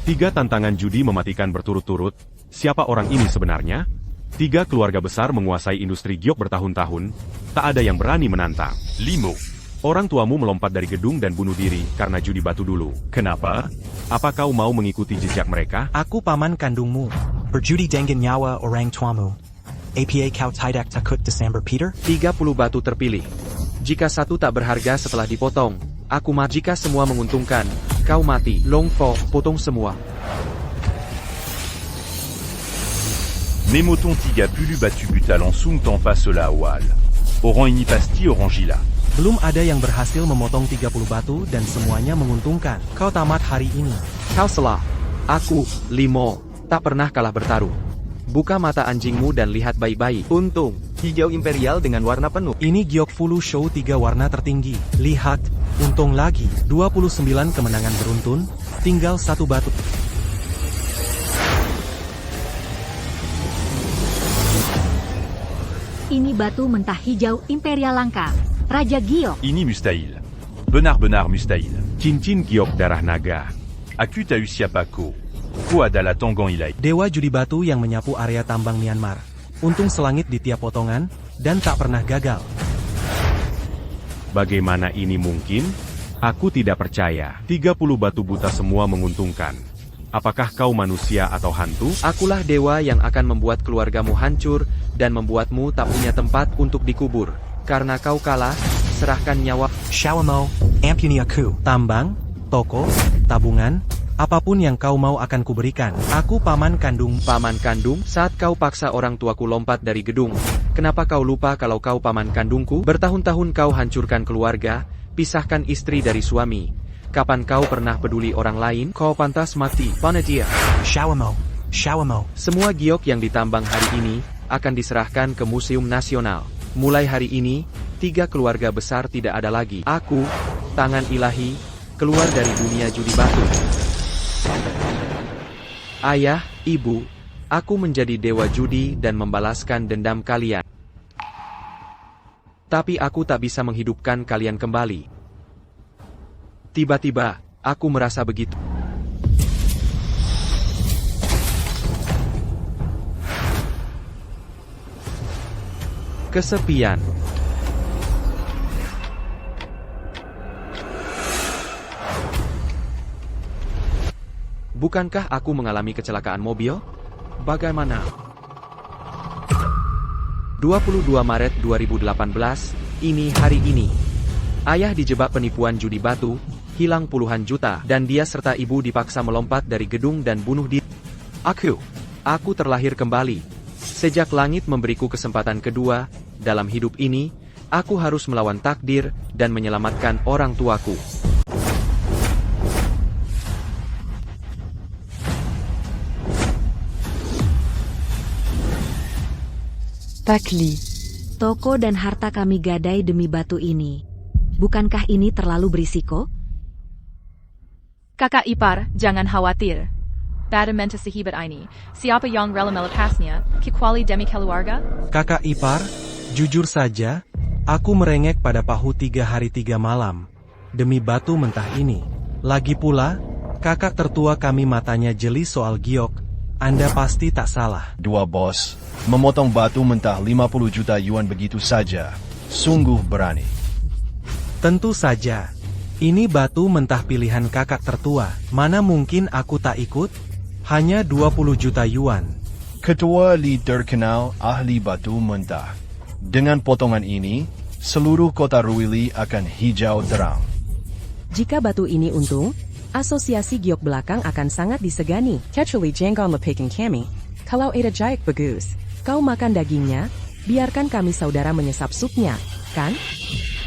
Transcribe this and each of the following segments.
3 tantangan judi mematikan berturut-turut. Siapa orang ini sebenarnya? 3 keluarga besar menguasai industri giok bertahun-tahun. Tak ada yang berani menantang. Limo. Orang tuamu melompat dari gedung dan bunuh diri karena judi batu dulu. Kenapa? Apa kau mau mengikuti jejak mereka? Aku paman kandungmu. Berjudi dengan nyawa orang tuamu. APA kau tidak takut Desember Peter? 30 batu terpilih. Jika satu tak berharga setelah dipotong, aku mati. Jika semua menguntungkan, kau mati. Long Fo, potong semua. Némoton Tiga Pulu Batu Buta Langsung Tanpa Sola Awal. Orang ini pasti orang gila. Belum ada yang berhasil memotong 30 batu dan semuanya menguntungkan. Kau tamat hari ini. Kau salah. Aku, Limo, tak pernah kalah bertaruh. Buka mata anjingmu dan lihat baik-baik. Untung, hijau imperial dengan warna penuh. Ini giok Fulu Show 3 warna tertinggi. Lihat, untung lagi. 29 kemenangan beruntun, tinggal 1 batu. Ini batu mentah hijau imperial langka. Raja Giok. Ini mustahil. Benar-benar mustahil. Cincin giok darah naga. Aku tak eu siapa ko. Ko adalah tonggon ilai. Dewa judi batu yang menyapu area tambang Myanmar. Untung selangit di tiap potongan, dan tak pernah gagal. Bagaimana ini mungkin? Aku tidak percaya. 30 batu buta semua menguntungkan. Apakah kau manusia atau hantu? Akulah dewa yang akan membuat keluargamu hancur dan membuatmu tak punya tempat untuk dikubur. Karena kau kalah, serahkan nyawa. Shawamo, ampuni aku. Tambang, toko, tabungan, apapun yang kau mau akan kuberikan. Aku paman kandung. Paman kandung, saat kau paksa orang tuaku lompat dari gedung, kenapa kau lupa kalau kau paman kandungku? Bertahun-tahun kau hancurkan keluarga, pisahkan istri dari suami. Kapan kau pernah peduli orang lain? Kau pantas mati. Panatia. Shawamo, Shawamo. Semua giok yang ditambang hari ini akan diserahkan ke Museum Nasional. Mulai hari ini, 3 keluarga besar tidak ada lagi. Aku, tangan ilahi, keluar dari dunia judi batu. Ayah, ibu, aku menjadi dewa judi dan membalaskan dendam kalian. Tapi aku tak bisa menghidupkan kalian kembali. Tiba-tiba, aku merasa begitu. Kesepian. Bukankah aku mengalami kecelakaan mobil? Bagaimana? 22 Maret 2018, ini hari ini. Ayah dijebak penipuan judi batu, hilang puluhan juta, dan dia serta ibu dipaksa melompat dari gedung dan bunuh diri. Aku terlahir kembali. Sejak langit memberiku kesempatan kedua, dalam hidup ini, aku harus melawan takdir dan menyelamatkan orang tuaku. Pakli. Toko dan harta kami gadai demi batu ini. Bukankah ini terlalu berisiko? Kakak ipar, jangan khawatir. Badamenta sahibat ini. Siapa yang rela melepasnya, kecuali demi keluarga? Kakak ipar, jujur saja, aku merengek pada pahu 3 hari 3 malam. Demi batu mentah ini. Lagi pula, kakak tertua kami matanya jeli soal giok. Anda pasti tak salah. Dua bos, memotong batu mentah 50 juta yuan begitu saja. Sungguh berani. Tentu saja. Ini batu mentah pilihan kakak tertua. Mana mungkin aku tak ikut? Hanya 20 juta yuan. Ketua Li terkenal ahli batu mentah. Dengan potongan ini, seluruh kota Ruili akan hijau terang. Jika batu ini untung, asosiasi giok belakang akan sangat disegani. Kecuali jenggon lepekin kami. Kalau ada jaik bagus, kau makan dagingnya, biarkan kami saudara menyesap supnya, kan?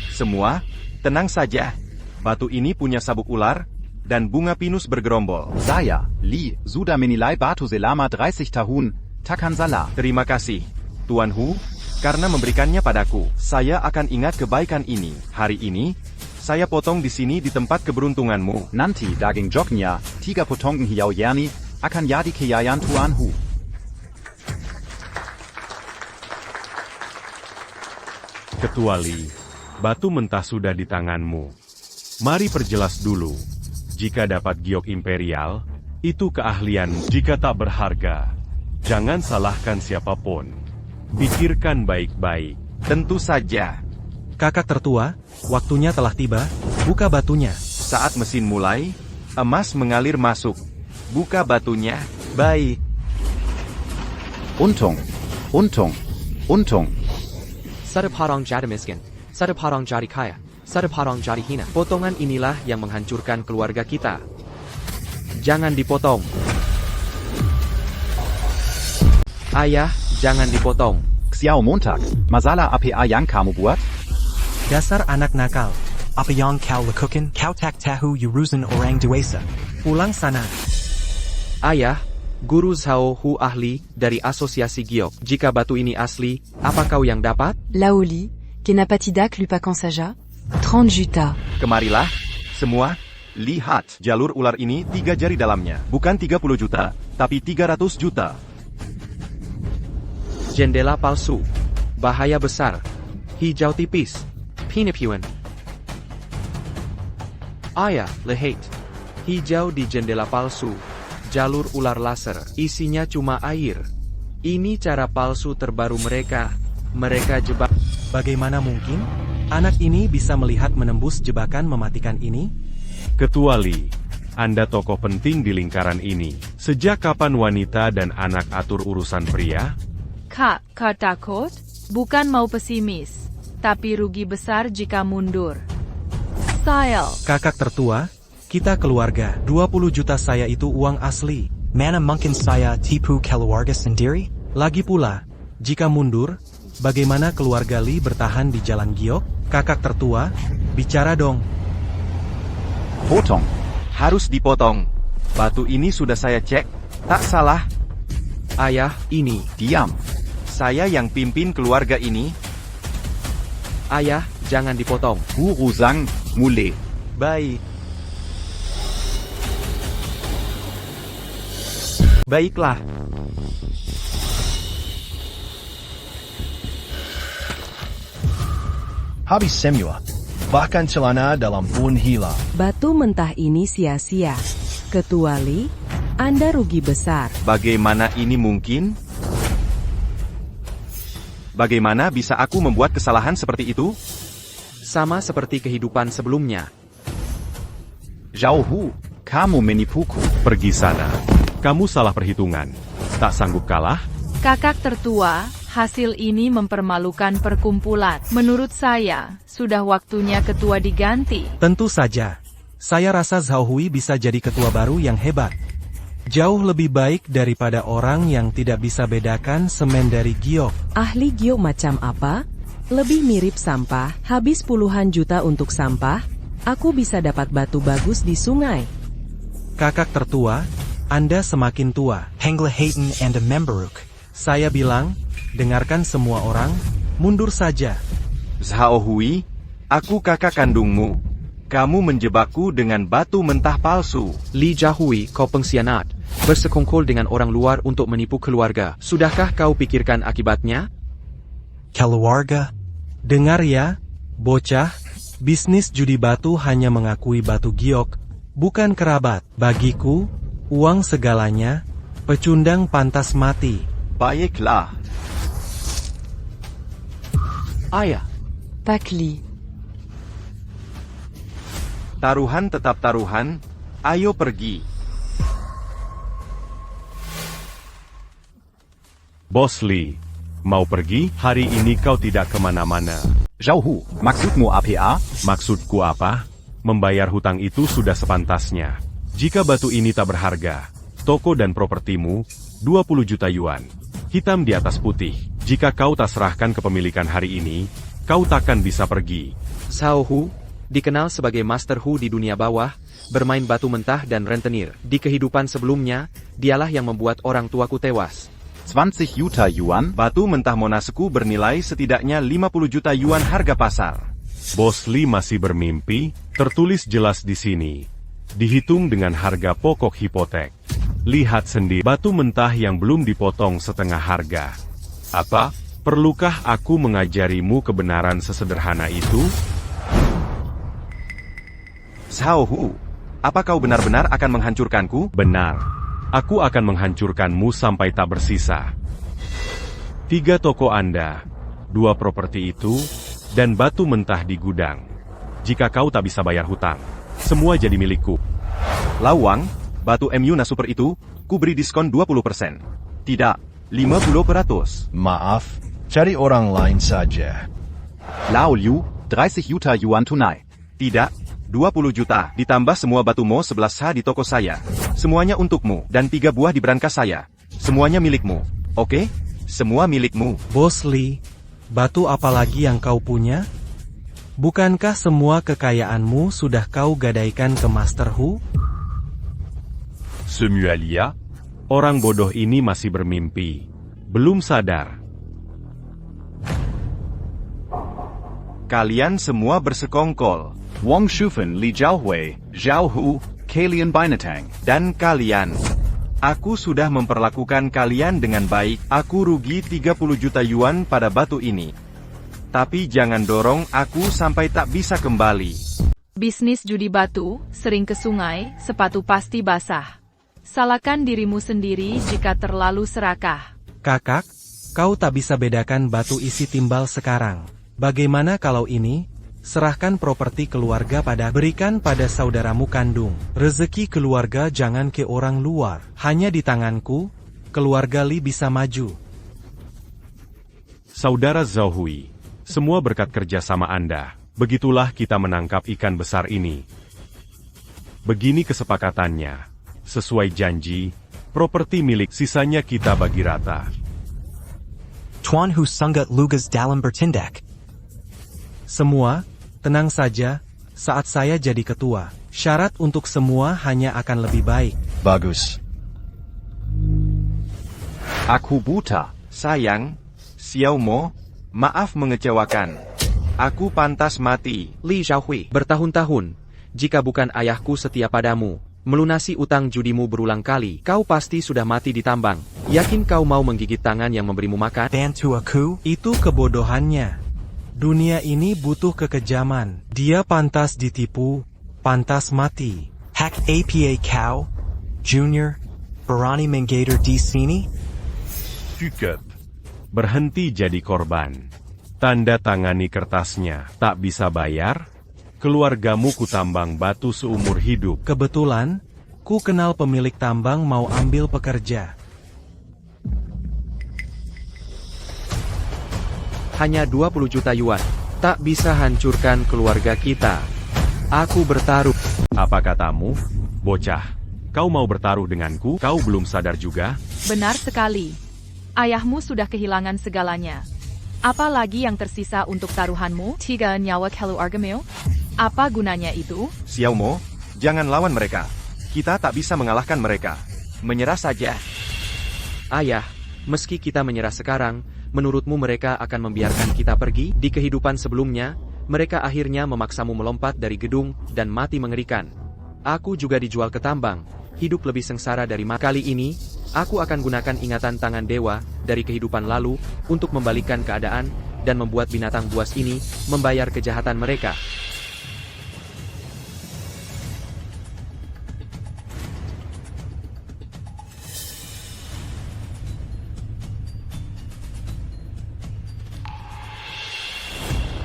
Semua, tenang saja. Batu ini punya sabuk ular, dan bunga pinus bergerombol. Saya, Li, sudah menilai batu selama 30 tahun, takkan salah. Terima kasih, Tuan Hu, karena memberikannya padaku. Saya akan ingat kebaikan ini. Hari ini, saya potong di sini di tempat keberuntunganmu. Nanti daging joknya, 3 potongan hiau yerni, akan jadi kekayaan Tuan Hu. Kecuali, batu mentah sudah di tanganmu. Mari perjelas dulu. Jika dapat giok imperial, Itu keahlian jika tak berharga. Jangan salahkan siapapun. Pikirkan baik-baik. Tentu saja. Kakak tertua, waktunya telah tiba, buka batunya. Saat mesin mulai, emas mengalir masuk. Buka batunya. Baik. Untung, untung, untung. Sedeparang jadi miskin. Sedeparang jadi kaya. Sedeparang jadi hina. Potongan inilah yang menghancurkan keluarga kita. Jangan dipotong. Ayah, jangan dipotong. Xiao Montag, masalah APA yang kamu buat? Dasar anak nakal. Apa yang kau lakukan? Kau tak tahu urusan orang dewasa. Pulang sana. Ayah, Guru Zhao Hu ahli dari Asosiasi Giok. Jika batu ini asli, apa kau yang dapat? Laoli, Kenapatidak Lupakan Saja, 30 juta. Kemarilah, semua. Lihat, jalur ular ini 3 jari dalamnya. Bukan 30 juta, tapi 300 juta. Jendela palsu. Bahaya besar. Hijau tipis. Pinipuan. Ayah, lihat. Hijau di jendela palsu. Jalur ular laser. Isinya cuma air. Ini cara palsu terbaru mereka. Mereka jebak. Bagaimana mungkin? Anak ini bisa melihat menembus jebakan mematikan ini? Ketua Li, Anda tokoh penting di lingkaran ini. Sejak kapan wanita dan anak atur urusan pria? Kak takut? Bukan mau pesimis, tapi rugi besar jika mundur. Style. Kakak tertua, kita keluarga. 20 juta saya itu uang asli. Mana mungkin saya tipu keluarga sendiri? Lagi pula, jika mundur, bagaimana keluarga Li bertahan di jalan Giok? Kakak tertua, bicara dong. Potong. Harus dipotong. Batu ini sudah saya cek. Tak salah. Ayah, ini. Diam. Saya yang pimpin keluarga ini. Ayah, jangan dipotong. Guru Zhang, mulai. Baik. Baiklah. Habis semua. Bahkan celana dalam pun hilang. Batu mentah ini sia-sia. Ketua Li, Anda rugi besar. Bagaimana ini mungkin? Bagaimana bisa aku membuat kesalahan seperti itu? Sama seperti kehidupan sebelumnya. Zhao Hu, kamu menipuku. Pergi sana. Kamu salah perhitungan. Tak sanggup kalah? Kakak tertua, hasil ini mempermalukan perkumpulan. Menurut saya, sudah waktunya ketua diganti. Tentu saja. Saya rasa Zhao Hui bisa jadi ketua baru yang hebat. Jauh lebih baik daripada orang yang tidak bisa bedakan semen dari giok. Ahli giok macam apa? Lebih mirip sampah, habis puluhan juta untuk sampah. Aku bisa dapat batu bagus di sungai. Kakak tertua, Anda semakin tua. Hengla Hayton and a Memberuk. Saya bilang, dengarkan semua orang, mundur saja. Zhao Hui, aku kakak kandungmu. Kamu menjebakku dengan batu mentah palsu. Li Jiahui, kau pengkhianat. Bersekongkol dengan orang luar untuk menipu keluarga. Sudahkah kau pikirkan akibatnya? Keluarga. Dengar ya, bocah. Bisnis judi batu hanya mengakui batu giok, bukan kerabat. Bagiku, uang segalanya. Pecundang pantas mati. Baiklah. Ayah. Pakli. Taruhan tetap taruhan. Ayo pergi. Bos Li, mau pergi? Hari ini kau tidak kemana-mana. Zhao Hu, maksudmu APA? Maksudku apa? Membayar hutang itu sudah sepantasnya. Jika batu ini tak berharga, toko dan propertimu, 20 juta yuan. Hitam di atas putih. Jika kau tak serahkan kepemilikan hari ini, kau takkan bisa pergi. Zhao Hu, dikenal sebagai Master Hu di dunia bawah, bermain batu mentah dan rentenir. Di kehidupan sebelumnya, dialah yang membuat orang tuaku tewas. 20 juta yuan? Batu mentah Monasku bernilai setidaknya 50 juta yuan harga pasar. Bos Li masih bermimpi, tertulis jelas di sini. Dihitung dengan harga pokok hipotek. Lihat sendiri, batu mentah yang belum dipotong setengah harga. Apa? Perlukah aku mengajarimu kebenaran sesederhana itu? Zhao Hu, Apa kau benar-benar akan menghancurkanku? Benar. Aku akan menghancurkanmu sampai tak bersisa. 3 toko Anda, 2 properti itu, dan batu mentah di gudang. Jika kau tak bisa bayar hutang, semua jadi milikku. Lawang, batu MU Super itu, ku beri diskon 20%. Tidak, 50%. Maaf, cari orang lain saja. Lao Liu, 30 juta yuan tunai. Tidak, 20 juta, ditambah semua batu Mo 11H di toko saya. Semuanya untukmu, dan 3 buah di brankas saya. Semuanya milikmu, oke? Semua milikmu. Bos Li, batu apa lagi yang kau punya? Bukankah semua kekayaanmu sudah kau gadaikan ke Master Hu? Ce Mualia, Orang bodoh ini masih bermimpi. Belum sadar. Kalian semua bersekongkol. Wang Shufen, Li Jiaohui, Zhao Hu, Kalian Binatang. Dan kalian. Aku sudah memperlakukan kalian dengan baik. Aku rugi 30 juta yuan pada batu ini. Tapi jangan dorong aku sampai tak bisa kembali. Bisnis judi batu, sering ke sungai, sepatu pasti basah. Salahkan dirimu sendiri jika terlalu serakah. Kakak, kau tak bisa bedakan batu isi timbal sekarang. Bagaimana kalau ini? Serahkan properti keluarga berikan pada saudaramu kandung. Rezeki keluarga jangan ke orang luar. Hanya di tanganku, keluarga Li bisa maju. Saudara Zhao Hui, semua berkat kerja sama Anda. Begitulah kita menangkap ikan besar ini. Begini kesepakatannya. Sesuai janji, properti milik sisanya kita bagi rata. Tuan Hu Sunggut Lugas dalam bertindak. Semua, tenang saja, saat saya jadi ketua, syarat untuk semua hanya akan lebih baik. Bagus. Aku buta. Sayang, Xiao Mo, maaf mengecewakan. Aku pantas mati. Li Xiaohui, bertahun-tahun, jika bukan ayahku setia padamu, melunasi utang judimu berulang kali, kau pasti sudah mati di tambang. Yakin kau mau menggigit tangan yang memberimu makan? Bantu aku? Itu kebodohannya. Dunia ini butuh kekejaman. Dia pantas ditipu, pantas mati. Hack APA Cow? Junior? Berani menggator di sini? Cukup. Berhenti jadi korban. Tanda tangani kertasnya. Tak bisa bayar? Keluargamu kutambang batu seumur hidup. Kebetulan, ku kenal pemilik tambang mau ambil pekerja. Hanya 20 juta yuan. Tak bisa hancurkan keluarga kita. Aku bertaruh. Apa katamu? Bocah, kau mau bertaruh denganku? Kau belum sadar juga? Benar sekali. Ayahmu sudah kehilangan segalanya. Apa lagi yang tersisa untuk taruhanmu? 3 nyawa keluargamu? Apa gunanya itu? Xiao Mo, jangan lawan mereka. Kita tak bisa mengalahkan mereka. Menyerah saja. Ayah, meski kita menyerah sekarang, menurutmu mereka akan membiarkan kita pergi? Di kehidupan sebelumnya, mereka akhirnya memaksamu melompat dari gedung dan mati mengerikan. Aku juga dijual ke tambang, hidup lebih sengsara dari kali ini. Aku akan gunakan ingatan tangan dewa dari kehidupan lalu untuk membalikkan keadaan dan membuat binatang buas ini membayar kejahatan mereka.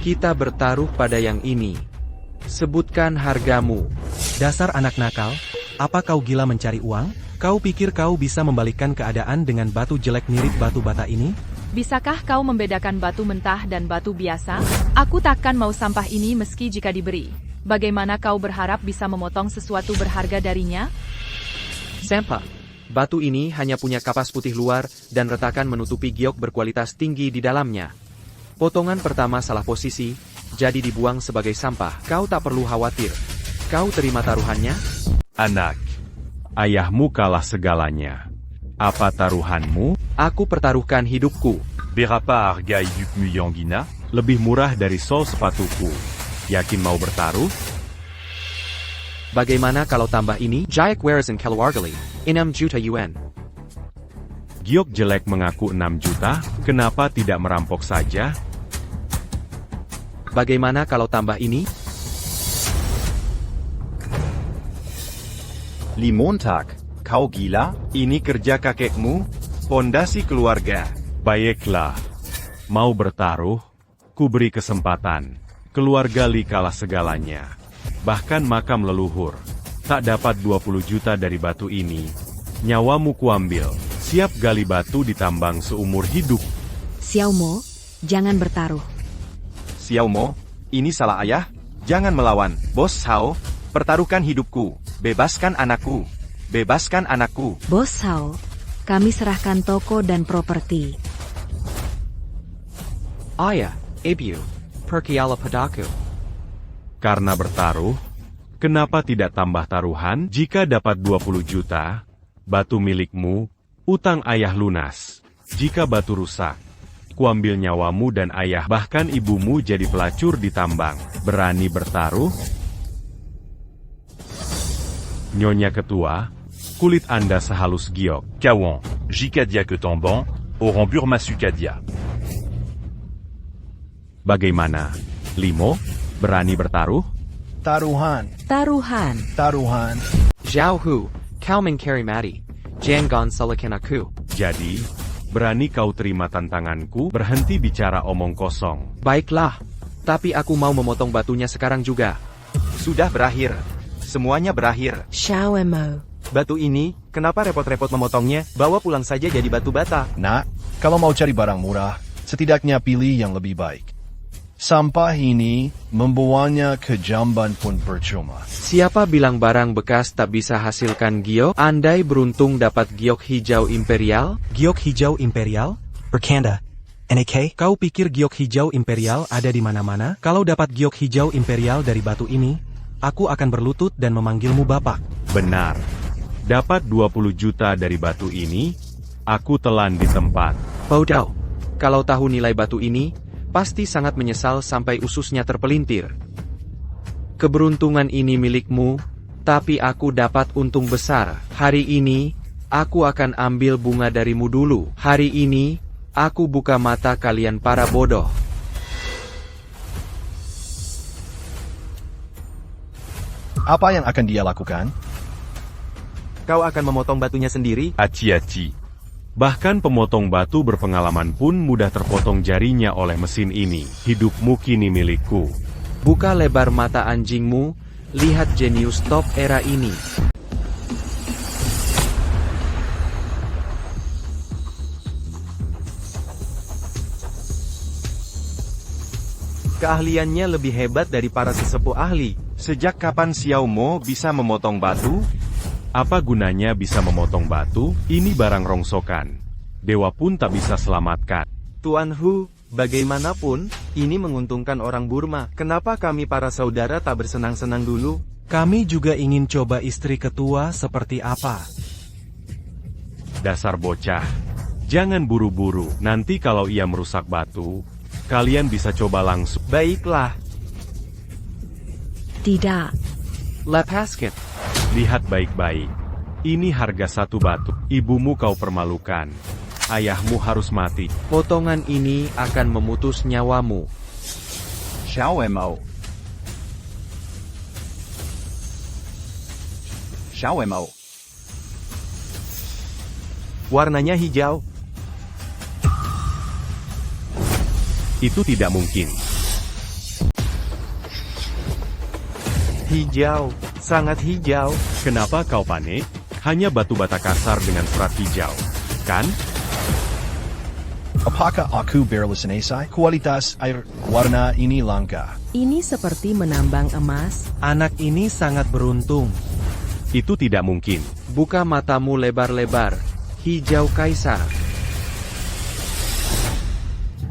Kita bertaruh pada yang ini. Sebutkan hargamu. Dasar anak nakal, apa kau gila mencari uang? Kau pikir kau bisa membalikkan keadaan dengan batu jelek mirip batu bata ini? Bisakah kau membedakan batu mentah dan batu biasa? Aku takkan mau sampah ini meski jika diberi. Bagaimana kau berharap bisa memotong sesuatu berharga darinya? Sempa, batu ini hanya punya kapas putih luar dan retakan menutupi giok berkualitas tinggi di dalamnya. Potongan pertama salah posisi, jadi dibuang sebagai sampah. Kau tak perlu khawatir. Kau terima taruhannya? Anak, ayahmu kalah segalanya. Apa taruhanmu? Aku pertaruhkan hidupku. Berapa harga hidupmu Yanggina? Lebih murah dari sol sepatuku. Yakin mau bertaruh? Bagaimana kalau tambah ini? Jayak Waresan Keluargali, 6 juta yuan. Giok jelek mengaku 6 juta, kenapa tidak merampok saja? Bagaimana kalau tambah ini? Li Montag, kau gila? Ini kerja kakekmu, pondasi keluarga. Baiklah. Mau bertaruh? Ku beri kesempatan. Keluarga Li kalah segalanya. Bahkan makam leluhur. Tak dapat 20 juta dari batu ini. Nyawamu kuambil. Siap gali batu ditambang seumur hidup. Xiao Mo, jangan bertaruh. Xiao Mo, ini salah ayah. Jangan melawan, Bos Hao. Pertaruhkan hidupku. Bebaskan anakku. Bebaskan anakku. Bos Hao, kami serahkan toko dan properti. Ayah, Ibu, pergilah padaku. Karena bertaruh, kenapa tidak tambah taruhan? Jika dapat 20 juta, batu milikmu, utang ayah lunas. Jika batu rusak, kuambil nyawamu dan ayah bahkan ibumu jadi pelacur di tambang. Berani bertaruh? Nyonya Ketua, kulit Anda sehalus giok. Kawan, Jikadia que Tamban, Oran Burma Sukadia. Bagaimana? Limo, berani bertaruh? Taruhan. Taruhan. Taruhan. Zhao Hu, kau mengkari mati. Jangan salahkan aku. Jadi, berani kau terima tantanganku? Berhenti bicara omong kosong. Baiklah, tapi aku mau memotong batunya sekarang juga. Sudah berakhir. Semuanya berakhir. Xiao Mo. Batu ini, kenapa repot-repot memotongnya? Bawa pulang saja jadi batu bata. Nak, kalau mau cari barang murah, setidaknya pilih yang lebih baik. Sampah ini membawanya ke jamban pun percuma. Siapa bilang barang bekas tak bisa hasilkan giok? Andai beruntung dapat giok hijau imperial? Giok hijau imperial? Berkanda. NAK? Kau pikir giok hijau imperial ada di mana-mana? Kalau dapat giok hijau imperial dari batu ini, aku akan berlutut dan memanggilmu bapak. Benar. Dapat 20 juta dari batu ini, aku telan di tempat. Bodoh. Kalau tahu nilai batu ini, pasti sangat menyesal sampai ususnya terpelintir. Keberuntungan ini milikmu, tapi aku dapat untung besar. Hari ini, aku akan ambil bunga darimu dulu. Hari ini, aku buka mata kalian para bodoh. Apa yang akan dia lakukan? Kau akan memotong batunya sendiri? Aci-aci. Bahkan pemotong batu berpengalaman pun mudah terpotong jarinya oleh mesin ini. Hidupmu kini milikku. Buka lebar mata anjingmu, lihat jenius top era ini. Keahliannya lebih hebat dari para sesepuh ahli. Sejak kapan Xiao Mo bisa memotong batu? Apa gunanya bisa memotong batu? Ini barang rongsokan. Dewa pun tak bisa selamatkan. Tuan Hu, bagaimanapun, ini menguntungkan orang Burma. Kenapa kami para saudara tak bersenang-senang dulu? Kami juga ingin coba istri ketua seperti apa. Dasar bocah. Jangan buru-buru. Nanti kalau ia merusak batu, kalian bisa coba langsung. Baiklah. Tidak. Lepaskan. Lihat baik-baik. Ini harga satu batu. Ibumu kau permalukan. Ayahmu harus mati. Potongan ini akan memutus nyawamu. Xiao Mo. Xiao Mo. Warnanya hijau. Itu tidak mungkin. Hijau. Sangat hijau. Kenapa kau panik? Hanya batu bata kasar dengan serat hijau. Kan? Apakah aku berhalusinasi? Kualitas air warna ini langka. Ini seperti menambang emas. Anak ini sangat beruntung. Itu tidak mungkin. Buka matamu lebar-lebar. Hijau kaisar.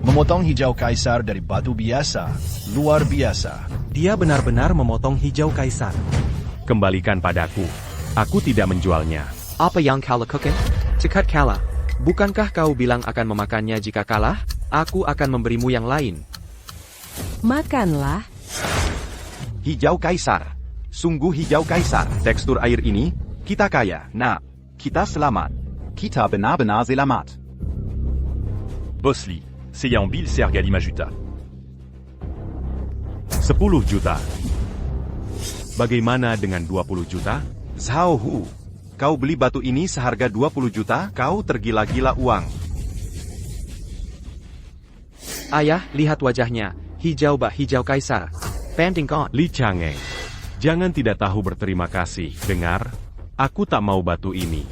Memotong hijau kaisar dari batu biasa. Luar biasa. Dia benar-benar memotong hijau kaisar. Kembalikan padaku. Aku tidak menjualnya. Apa yang kau lakukan? Cekat kalah. Bukankah kau bilang akan memakannya jika kalah? Aku akan memberimu yang lain. Makanlah. Hijau kaisar. Sungguh hijau kaisar. Tekstur air ini, kita kaya. Nah, kita selamat. Kita benar-benar selamat. Bossli, Seyambil Sergali Majuta. 10 juta. Bagaimana dengan 20 juta? Zhao Hu, kau beli batu ini seharga 20 juta? Kau tergila-gila uang. Ayah, lihat wajahnya, hijau bak hijau kaisar. Pantingkon. Li Chang'e, jangan tidak tahu berterima kasih. Dengar, aku tak mau batu ini.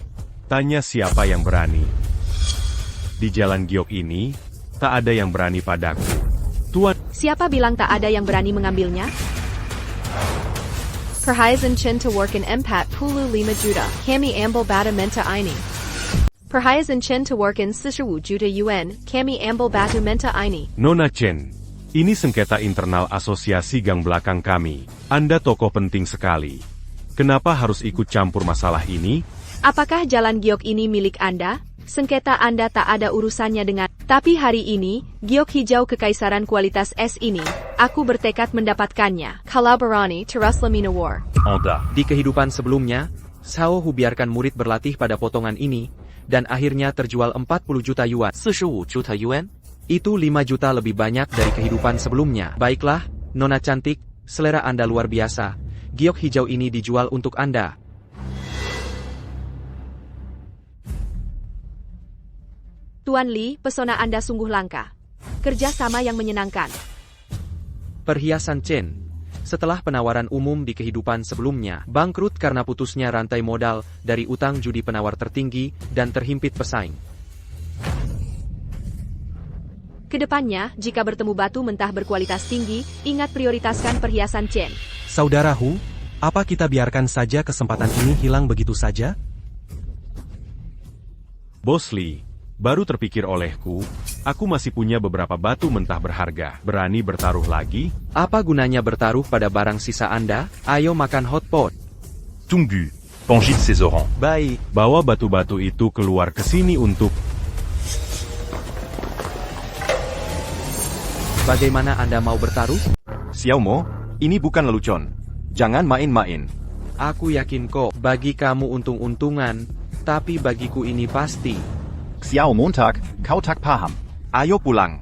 Tanya siapa yang berani. Di jalan giok ini, tak ada yang berani padaku. Tuan, Siapa bilang tak ada yang berani mengambilnya? Perhiasan Chen to work in Empat Puluh 5 juta. Kami ambil batu menta ini. Perhiasan Chen to work in 10 juta yuan. Kami ambil batu menta ini. Nona Chen, ini sengketa internal asosiasi gang belakang kami. Anda tokoh penting sekali. Kenapa harus ikut campur masalah ini? Apakah jalan giok ini milik Anda? Sengketa Anda tak ada urusannya dengan. Tapi hari ini, giok hijau kekaisaran kualitas S ini, aku bertekad mendapatkannya. Kalau berani, terus lemina war. Anda. Di kehidupan sebelumnya, Zhao Hu biarkan murid berlatih pada potongan ini, dan akhirnya terjual 40 juta yuan. 45 juta yuan? Itu 5 juta lebih banyak dari kehidupan sebelumnya. Baiklah, Nona cantik, selera Anda luar biasa. Giok hijau ini dijual untuk Anda. Tuan Li, pesona Anda sungguh langka. Kerja sama yang menyenangkan. Perhiasan Chen. Setelah penawaran umum di kehidupan sebelumnya, bangkrut karena putusnya rantai modal dari utang judi penawar tertinggi dan terhimpit pesaing. Kedepannya, jika bertemu batu mentah berkualitas tinggi, ingat prioritaskan perhiasan Chen. Saudara Hu, apa kita biarkan saja kesempatan ini hilang begitu saja? Bos Li, baru terpikir olehku, aku masih punya beberapa batu mentah berharga. Berani bertaruh lagi? Apa gunanya bertaruh pada barang sisa Anda? Ayo makan hotpot. Tunggu, Pangil Césaran. Baik. Bawa batu-batu itu keluar ke sini untuk... Bagaimana Anda mau bertaruh? Xiao Mo, ini bukan lelucon. Jangan main-main. Aku yakin kok, bagi kamu untung-untungan, tapi bagiku ini pasti. Xiao Montag, kau tak paham. Ayo pulang.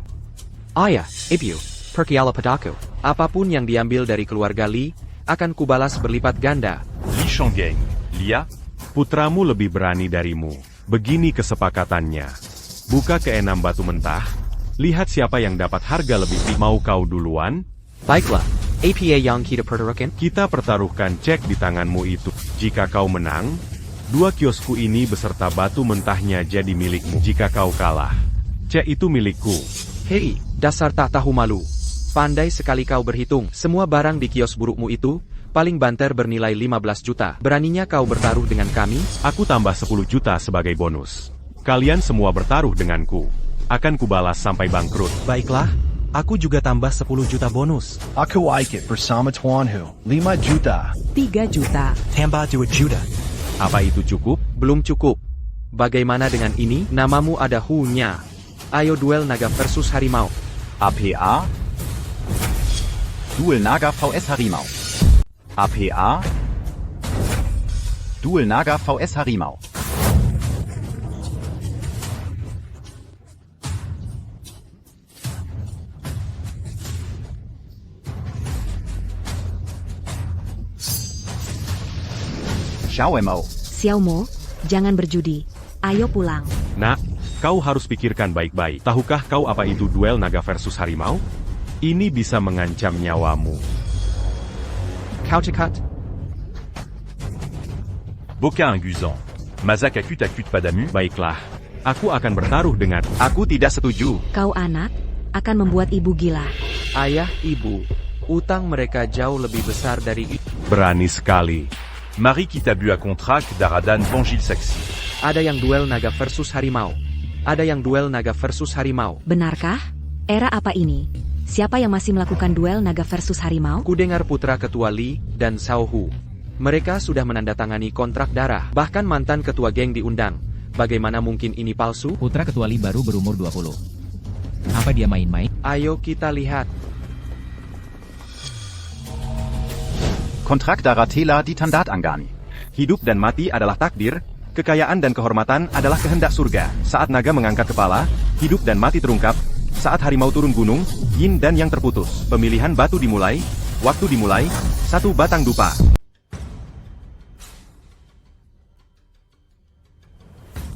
Ayah, Ibu, pergilah padaku. Apapun yang diambil dari keluarga Li, akan kubalas berlipat ganda. Li Shangeng. Lia. Putramu lebih berani darimu. Begini kesepakatannya. Buka ke-6 batu mentah. Lihat siapa yang dapat harga lebih tinggi. Mau kau duluan? Baiklah, APA yang kita pertaruhkan. Kita pertaruhkan cek di tanganmu itu. Jika kau menang, 2 kiosku ini beserta batu mentahnya jadi milikmu. Jika kau kalah, cek itu milikku. Hei, dasar tak tahu malu. Pandai sekali kau berhitung. Semua barang di kios burukmu itu, paling banter bernilai 15 juta. Beraninya kau bertaruh dengan kami? Aku tambah 10 juta sebagai bonus. Kalian semua bertaruh denganku. Akan kubalas sampai bangkrut. Baiklah, aku juga tambah 10 juta bonus. Aku ikut bersama Tuan Hu. 5 juta. 3 juta. Tambah 2 juta. Apa itu cukup? Belum cukup. Bagaimana dengan ini? Namamu ada Hu-nya. Ayo duel naga versus harimau. APA. Duel Naga vs Harimau. APA. Duel Naga vs Harimau. Xiao Mo, jangan berjudi. Ayo pulang. Nak, kau harus pikirkan baik-baik. Tahukah kau apa itu duel naga versus harimau? Ini bisa mengancam nyawamu. Kau cekat. Boka Inguzan. Mazak akut padamu. Baiklah, aku akan bertaruh dengan... Aku tidak setuju. Kau anak, akan membuat ibu gila. Ayah, ibu, utang mereka jauh lebih besar dari... Berani sekali. Marie qui t'a bu à contract d'Aradan Pangil Saxi. Ada yang duel naga versus harimau. Ada yang duel naga versus harimau. Benarkah? Era apa ini? Siapa yang masih melakukan duel naga versus harimau? Kudengar putra ketua Li dan Zhao Hu. Mereka sudah menandatangani kontrak darah. Bahkan mantan ketua geng diundang. Bagaimana mungkin ini palsu? Putra ketua Li baru berumur 20. Apa dia main-main? Ayo kita lihat. Kontrak darah Tela di Tandat Angani. Hidup dan mati adalah takdir, kekayaan dan kehormatan adalah kehendak surga. Saat naga mengangkat kepala, hidup dan mati terungkap. Saat harimau turun gunung, yin dan yang terputus. Pemilihan batu dimulai, waktu dimulai, 1 batang dupa.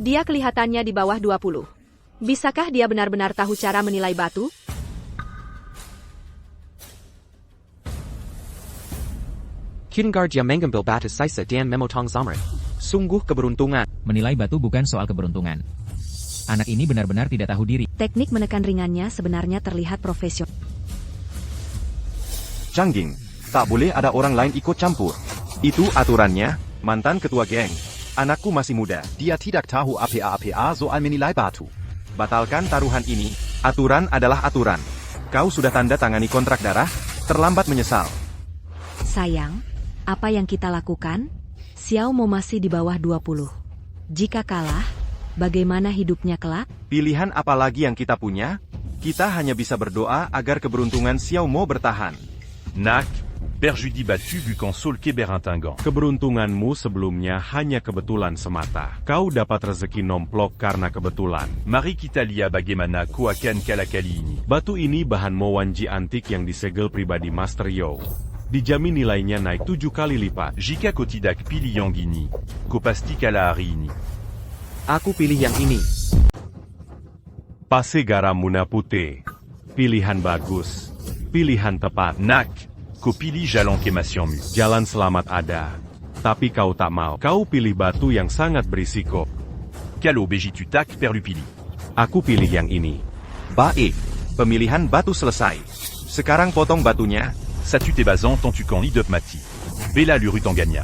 Dia kelihatannya di bawah 20. Bisakah dia benar-benar tahu cara menilai batu? Kingardia mengambil batu sisa dan memotong zamrud. Sungguh keberuntungan. Menilai batu bukan soal keberuntungan. Anak ini benar-benar tidak tahu diri. Teknik menekan ringannya sebenarnya terlihat profesional. Cangging, tak boleh ada orang lain ikut campur. Itu aturannya, mantan ketua geng. Anakku masih muda. Dia tidak tahu apa-apa soal menilai batu. Batalkan taruhan ini. Aturan adalah aturan. Kau sudah tanda tangani kontrak darah, terlambat menyesal. Sayang, apa yang kita lakukan? Xiao Mo masih di bawah 20. Jika kalah, bagaimana hidupnya kelak? Pilihan apa lagi yang kita punya? Kita hanya bisa berdoa agar keberuntungan Xiao Mo bertahan. Nak, Perjudi battu vu qu'en sol Keberantingan. Keberuntunganmu sebelumnya hanya kebetulan semata. Kau dapat rezeki nomplok karena kebetulan. Mari kita lihat bagaimana kau akan kalah kali ini. Batu ini bahan Mowanji antik yang disegel pribadi Master Yo. Dijamin nilainya naik 7 kali lipat. Jika kau tidak pilih yang ini, kau pasti kalah hari ini. Aku pilih yang ini. Pase garam Muna Putih. Pilihan bagus. Pilihan tepat. Nak, kau pilih jalan kemation mu. Jalan selamat ada. Tapi kau tak mau. Kau pilih batu yang sangat berisiko. Kalau begitu tak perlu pilih. Aku pilih yang ini. Baik, pemilihan batu selesai. Sekarang potong batunya. Ça tu t'es basant tant tu can lidop mati. Bella l'urut en gagna.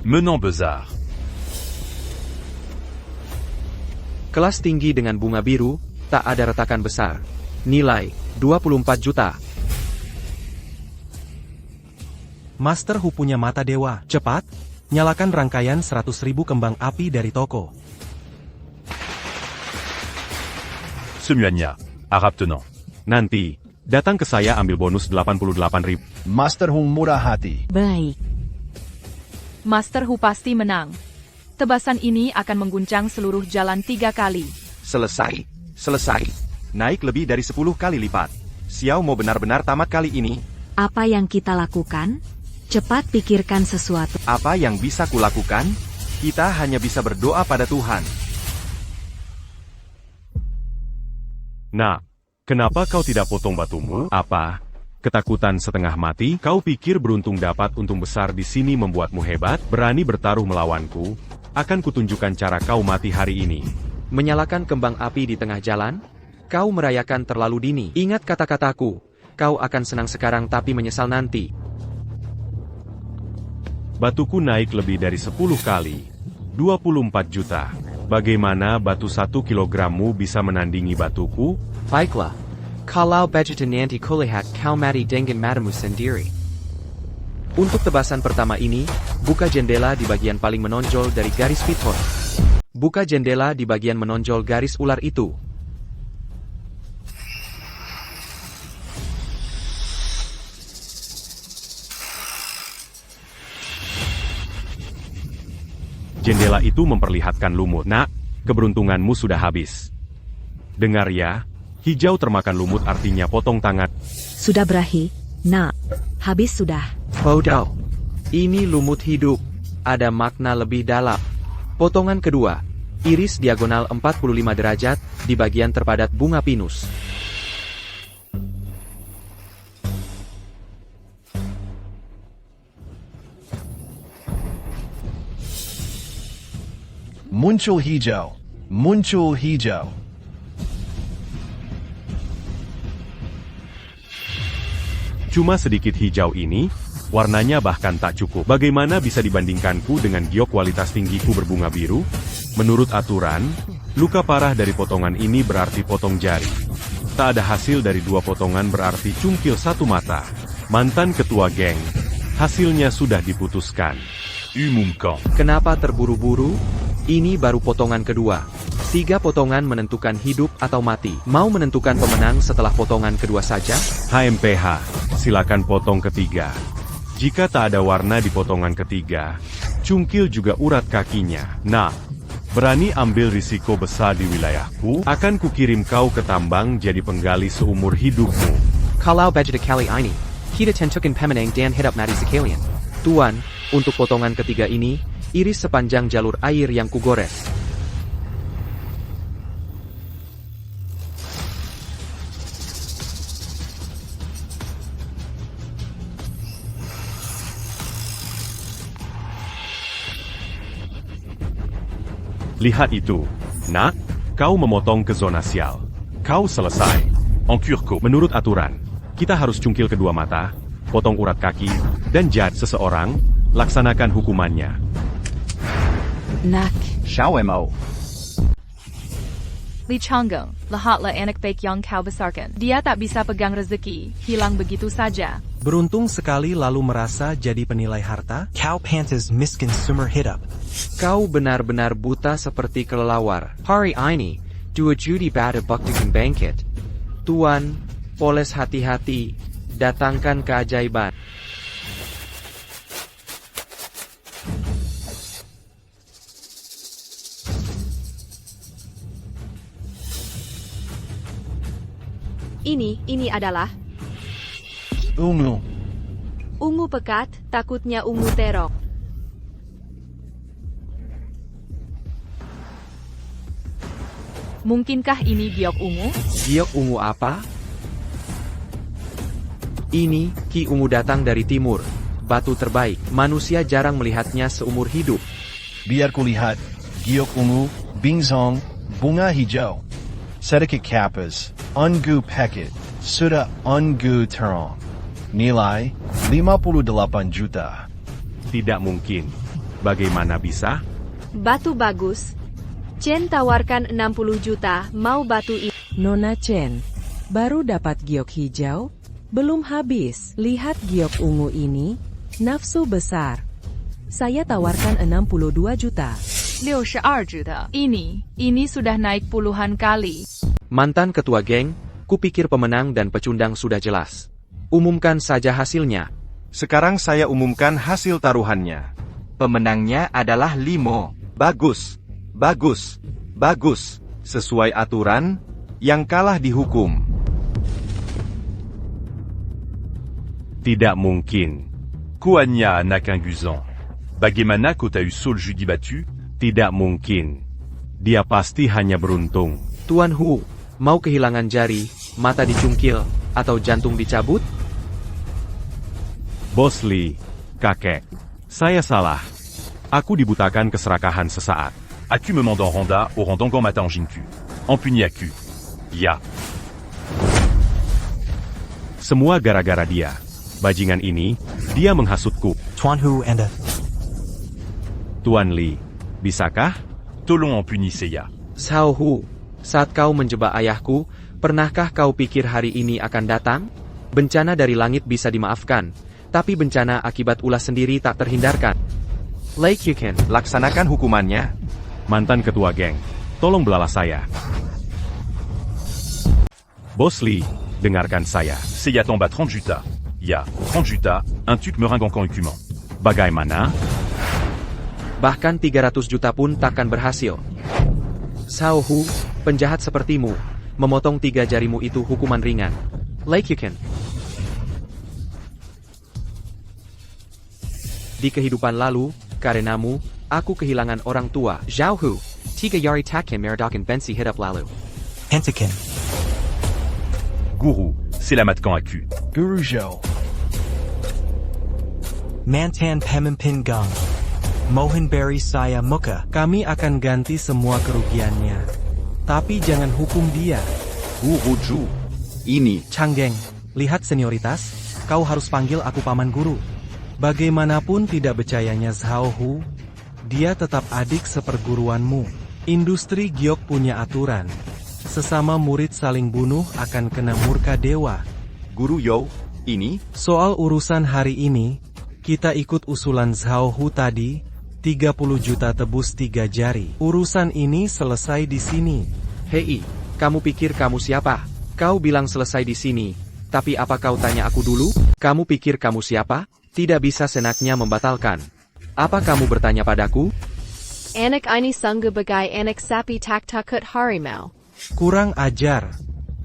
Menant besar. Kelas tinggi dengan bunga biru, tak ada retakan besar. Nilai, 24 juta. Master Hu punya mata dewa. Cepat, nyalakan rangkaian 100.000 kembang api dari toko. Semuanya, Arab tenant. Nanti, datang ke saya ambil bonus 88.000. Master Hu murah hati. Baik. Master Hu pasti menang. Tebasan ini akan mengguncang seluruh jalan 3 kali. Selesai. Naik lebih dari 10 kali lipat. Xiao Mo benar-benar tamat kali ini. Apa yang kita lakukan? Cepat pikirkan sesuatu. Apa yang bisa kulakukan? Kita hanya bisa berdoa pada Tuhan. Nah, kenapa kau tidak potong batumu? Apa? Ketakutan setengah mati? Kau pikir beruntung dapat untung besar di sini membuatmu hebat? Berani bertaruh melawanku? Akan kutunjukkan cara kau mati hari ini. Menyalakan kembang api di tengah jalan? Kau merayakan terlalu dini. Ingat kata-kataku. Kau akan senang sekarang tapi menyesal nanti. Batuku naik lebih dari 10 kali. 24 juta. Bagaimana batu 1 kilogrammu bisa menandingi batuku? Baiklah. Kalau begitu nanti kulihat kau mati dengan matamu sendiri. Untuk tebasan pertama ini, buka jendela di bagian paling menonjol dari garis piton. Buka jendela di bagian menonjol garis ular itu. Jendela itu memperlihatkan lumut. Nak, keberuntunganmu sudah habis. Dengar ya, hijau termakan lumut artinya potong tangan. Sudah berakhir, nak. Habis sudah. Bodoh. Ini lumut hidup. Ada makna lebih dalam. Potongan kedua. Iris diagonal 45 derajat, di bagian terpadat bunga pinus. Muncul hijau. Muncul hijau. Cuma sedikit hijau ini, warnanya bahkan tak cukup. Bagaimana bisa dibandingkanku dengan giok kualitas tinggiku berbunga biru? Menurut aturan, luka parah dari potongan ini berarti potong jari. Tak ada hasil dari 2 potongan berarti cungkil 1 mata. Mantan ketua geng. Hasilnya sudah diputuskan. Umumkan. Kenapa terburu-buru? Ini baru potongan kedua. 3 potongan menentukan hidup atau mati. Mau menentukan pemenang setelah potongan kedua saja? HMPH, silakan potong ketiga. Jika tak ada warna di potongan ketiga, cungkil juga urat kakinya. Nah, Berani ambil risiko besar di wilayahku, akan kukirim kau ke tambang jadi penggali seumur hidupmu. Kalau budget kali ini, kita tentukan pemenang dan hidup mati sekalian. Tuan, untuk potongan ketiga ini, iris sepanjang jalur air yang kugores. Lihat itu, nak, kau memotong ke zona sial. Kau selesai. En Turco, Menurut aturan, kita harus cungkil kedua mata, potong urat kaki, dan jad seseorang, laksanakan hukumannya. Nak. Xiao Mo. Li Changgeng, lihatlah anak baik yang kau besarkan. Dia tak bisa pegang rezeki, hilang begitu saja. Beruntung sekali lalu merasa jadi penilai harta? Kau pantas miskin sumber hidup. Kau benar-benar buta seperti kelelawar. Hari ini, 2 judi pada buktikan bangkit. Tuan, poles hati-hati, datangkan keajaiban. Ini adalah Ungu. ungu pekat, takutnya ungu terok. Mungkinkah ini giok ungu? Giok ungu apa? Ini, Ki Ungu datang dari timur. Batu terbaik, manusia jarang melihatnya seumur hidup. Biar kulihat. Giok ungu, bingzong, bunga hijau. Sedikit kapas, ungu paket, sudah ungu terang. Nilai 58 juta. Tidak mungkin. Bagaimana bisa? Batu bagus. Chen tawarkan 60 juta, mau batu ini. Nona Chen, baru dapat giok hijau? Belum habis. Lihat giok ungu ini, nafsu besar. Saya tawarkan 62 juta. 62 juta. Ini sudah naik puluhan kali. Mantan ketua geng, kupikir pemenang dan pecundang sudah jelas. Umumkan saja hasilnya. Sekarang saya umumkan hasil taruhannya. Pemenangnya adalah Limo. Bagus. Bagus. Bagus. Sesuai aturan, yang kalah dihukum. Tidak mungkin. Koanya Anak Inguzan. Bagaimana kau t'as eu Saul Judy battu? Tidak mungkin. Dia pasti hanya beruntung. Tuan Hu, mau kehilangan jari, mata dicungkil, atau jantung dicabut? Bos Li, kakek. Saya salah. Aku dibutakan keserakahan sesaat. Aku me mandant Randa au Randangan Mata en Jinku. En puni aku. Ya. Semua gara-gara dia. Bajingan ini, dia menghasutku. Tuan Hu and Tuan Li, bisakah? Tolong en puni Seiya. Sao Hu, saat kau menjebak ayahku, pernahkah kau pikir hari ini akan datang? Bencana dari langit bisa dimaafkan, tapi bencana akibat ulah sendiri tak terhindarkan. Lei Kyuken, Laksanakan hukumannya. Mantan ketua geng, tolong belalah saya. Bos Li, dengarkan saya. Seiya tombe à 30 juta. Ya, 30 juta, un tuc meringankan écumant. Bagaimana? bahkan 300 juta pun takkan berhasil. Sao Hu, penjahat sepertimu, memotong 3 jarimu itu hukuman ringan. Lei Kyuken. Di kehidupan lalu, karenamu, aku kehilangan orang tua. Zhao Hu, 3 yari takkan meredakan bensi hidup lalu. Pentakin. Guru, selamatkan aku. Guru Zhou. Mantan pemimpin gang. Mohanbari saya muka. Kami akan ganti semua kerugiannya. Tapi jangan hukum dia. Guru Zhu. Ini. Changgeng, lihat senioritas, kau harus panggil aku paman guru. Bagaimanapun tidak percayanya Zhao Hu, dia tetap adik seperguruanmu. Industri giok punya aturan. Sesama murid saling bunuh akan kena murka dewa. Guru Yo, ini? Soal urusan hari ini, kita ikut usulan Zhao Hu tadi, 30 juta tebus 3 jari. Urusan ini selesai di sini. Hei, kamu pikir kamu siapa? Kau bilang selesai di sini, tapi apa kau tanya aku dulu? Kamu pikir kamu siapa? Tidak bisa senaknya membatalkan. Apa kamu bertanya padaku? Anak ini sungguh bagai anak sapi tak takut harimau. Kurang ajar.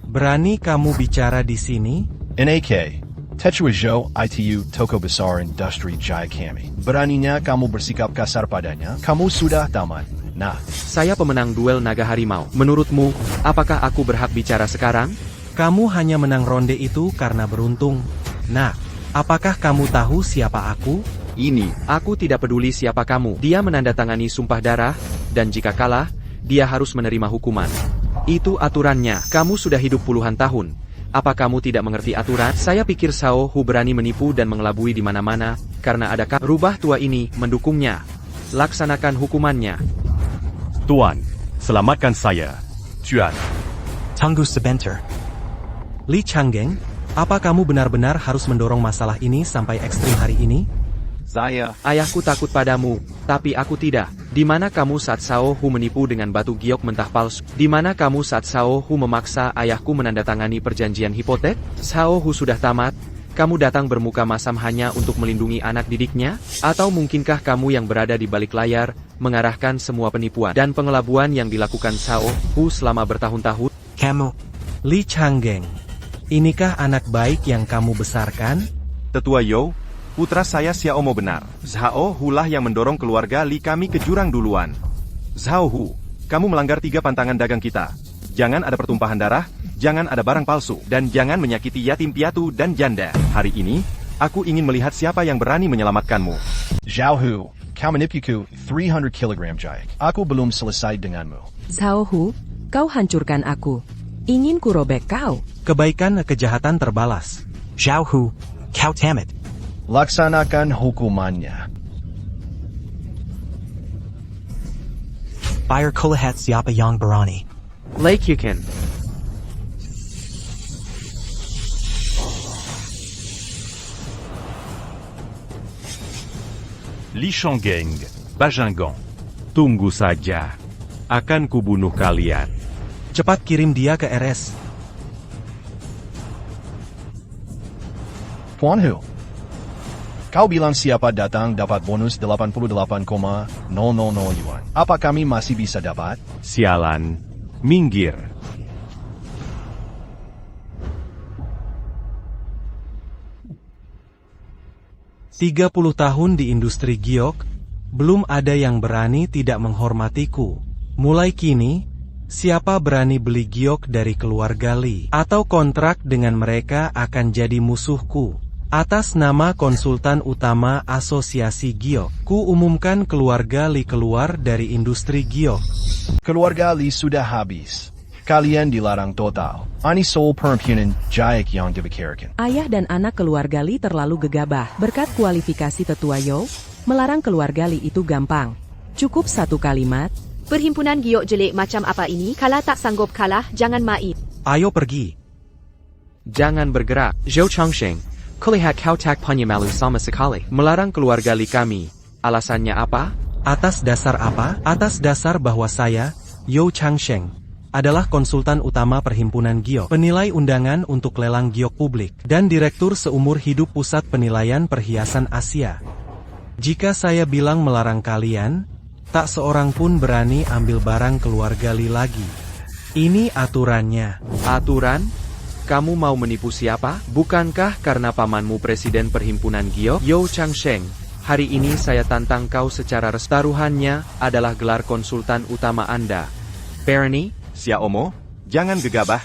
Berani kamu bicara di sini? NAK, Techuajo ITU Toko Besar Industri Jaya kami. Beraninya kamu bersikap kasar padanya, kamu sudah tamat. Nah, Saya pemenang duel naga harimau. Menurutmu, apakah aku berhak bicara sekarang? Kamu hanya menang ronde itu karena beruntung. Nah, apakah kamu tahu siapa aku? Ini, aku tidak peduli siapa kamu. Dia menandatangani sumpah darah, dan jika kalah, dia harus menerima hukuman. Itu aturannya. Kamu sudah hidup puluhan tahun. Apa kamu tidak mengerti aturan? Saya pikir Sao Hu berani menipu dan mengelabui di mana-mana, karena ada rubah tua ini mendukungnya. Laksanakan hukumannya. Tuan, selamatkan saya. Tuan. Tunggu sebentar. Li Changgeng, apa kamu benar-benar harus mendorong masalah ini sampai ekstrim hari ini? Saya. Ayahku takut padamu, tapi aku tidak. Di mana kamu saat Sao Hu menipu dengan batu giok mentah palsu? Di mana kamu saat Sao Hu memaksa ayahku menandatangani perjanjian hipotek? Sao Hu sudah tamat. Kamu datang bermuka masam hanya untuk melindungi anak didiknya? Atau mungkinkah kamu yang berada di balik layar, mengarahkan semua penipuan dan pengelabuan yang dilakukan Sao Hu selama bertahun-tahun? Kamu. Li Changgeng, inikah anak baik yang kamu besarkan? Tetua Yo, putra saya Xiao Mo benar. Zhao Hu lah yang mendorong keluarga Li kami ke jurang duluan. Zhao Hu, kamu melanggar 3 pantangan dagang kita. Jangan ada pertumpahan darah, jangan ada barang palsu, dan jangan menyakiti yatim piatu dan janda. Hari ini, aku ingin melihat siapa yang berani menyelamatkanmu. Zhao Hu, kau menipuku 300 kg jaya. Aku belum selesai denganmu. Zhao Hu, kau hancurkan aku. Ingin ku robek kau. Kebaikan kejahatan terbalas. Zhao Hu, kau tamat. Laksanakan hukumannya. Bayar ko lahat siapa yang berani. Lei Kyukin. Li Changgeng, Bajingan. Tunggu saja. Akan kubunuh kalian. Cepat kirim dia ke RS. Puan Hu, kau bilang siapa datang dapat bonus 88,000 yuan. Apa kami masih bisa dapat? Sialan. Minggir. Tiga 30 tahun di industri giok, belum ada yang berani tidak menghormatiku. Mulai kini, siapa berani beli giok dari keluarga Li atau kontrak dengan mereka akan jadi musuhku. Atas nama konsultan utama Asosiasi Giok, ku umumkan keluarga Li keluar dari industri giok. Keluarga Li sudah habis. Kalian dilarang total. Ani Seoul perempuan Jayak yang dibikirkan. Ayah dan anak keluarga Li terlalu gegabah. Berkat kualifikasi Tetua Yo, melarang keluarga Li itu gampang. Cukup 1 kalimat. Perhimpunan giok jelek macam apa ini? Kalau tak sanggup kalah, jangan main. Ayo pergi. Jangan bergerak. Zhou Chongsheng, kulihat kau tak punya malu sama sekali. Melarang keluarga Li kami. Alasannya apa? Atas dasar apa? Atas dasar bahwa saya, Yo Changsheng, adalah konsultan utama Perhimpunan Giok, penilai undangan untuk lelang giok publik, dan direktur seumur hidup Pusat Penilaian Perhiasan Asia. Jika saya bilang melarang kalian, tak seorang pun berani ambil barang keluarga Li lagi. Ini aturannya. Aturan? Kamu mau menipu siapa? Bukankah karena pamanmu Presiden Perhimpunan Giok? Yo Changsheng, hari ini saya tantang kau secara resmi. Taruhannya adalah gelar konsultan utama Anda. Barony, Xiao Mo, jangan gegabah.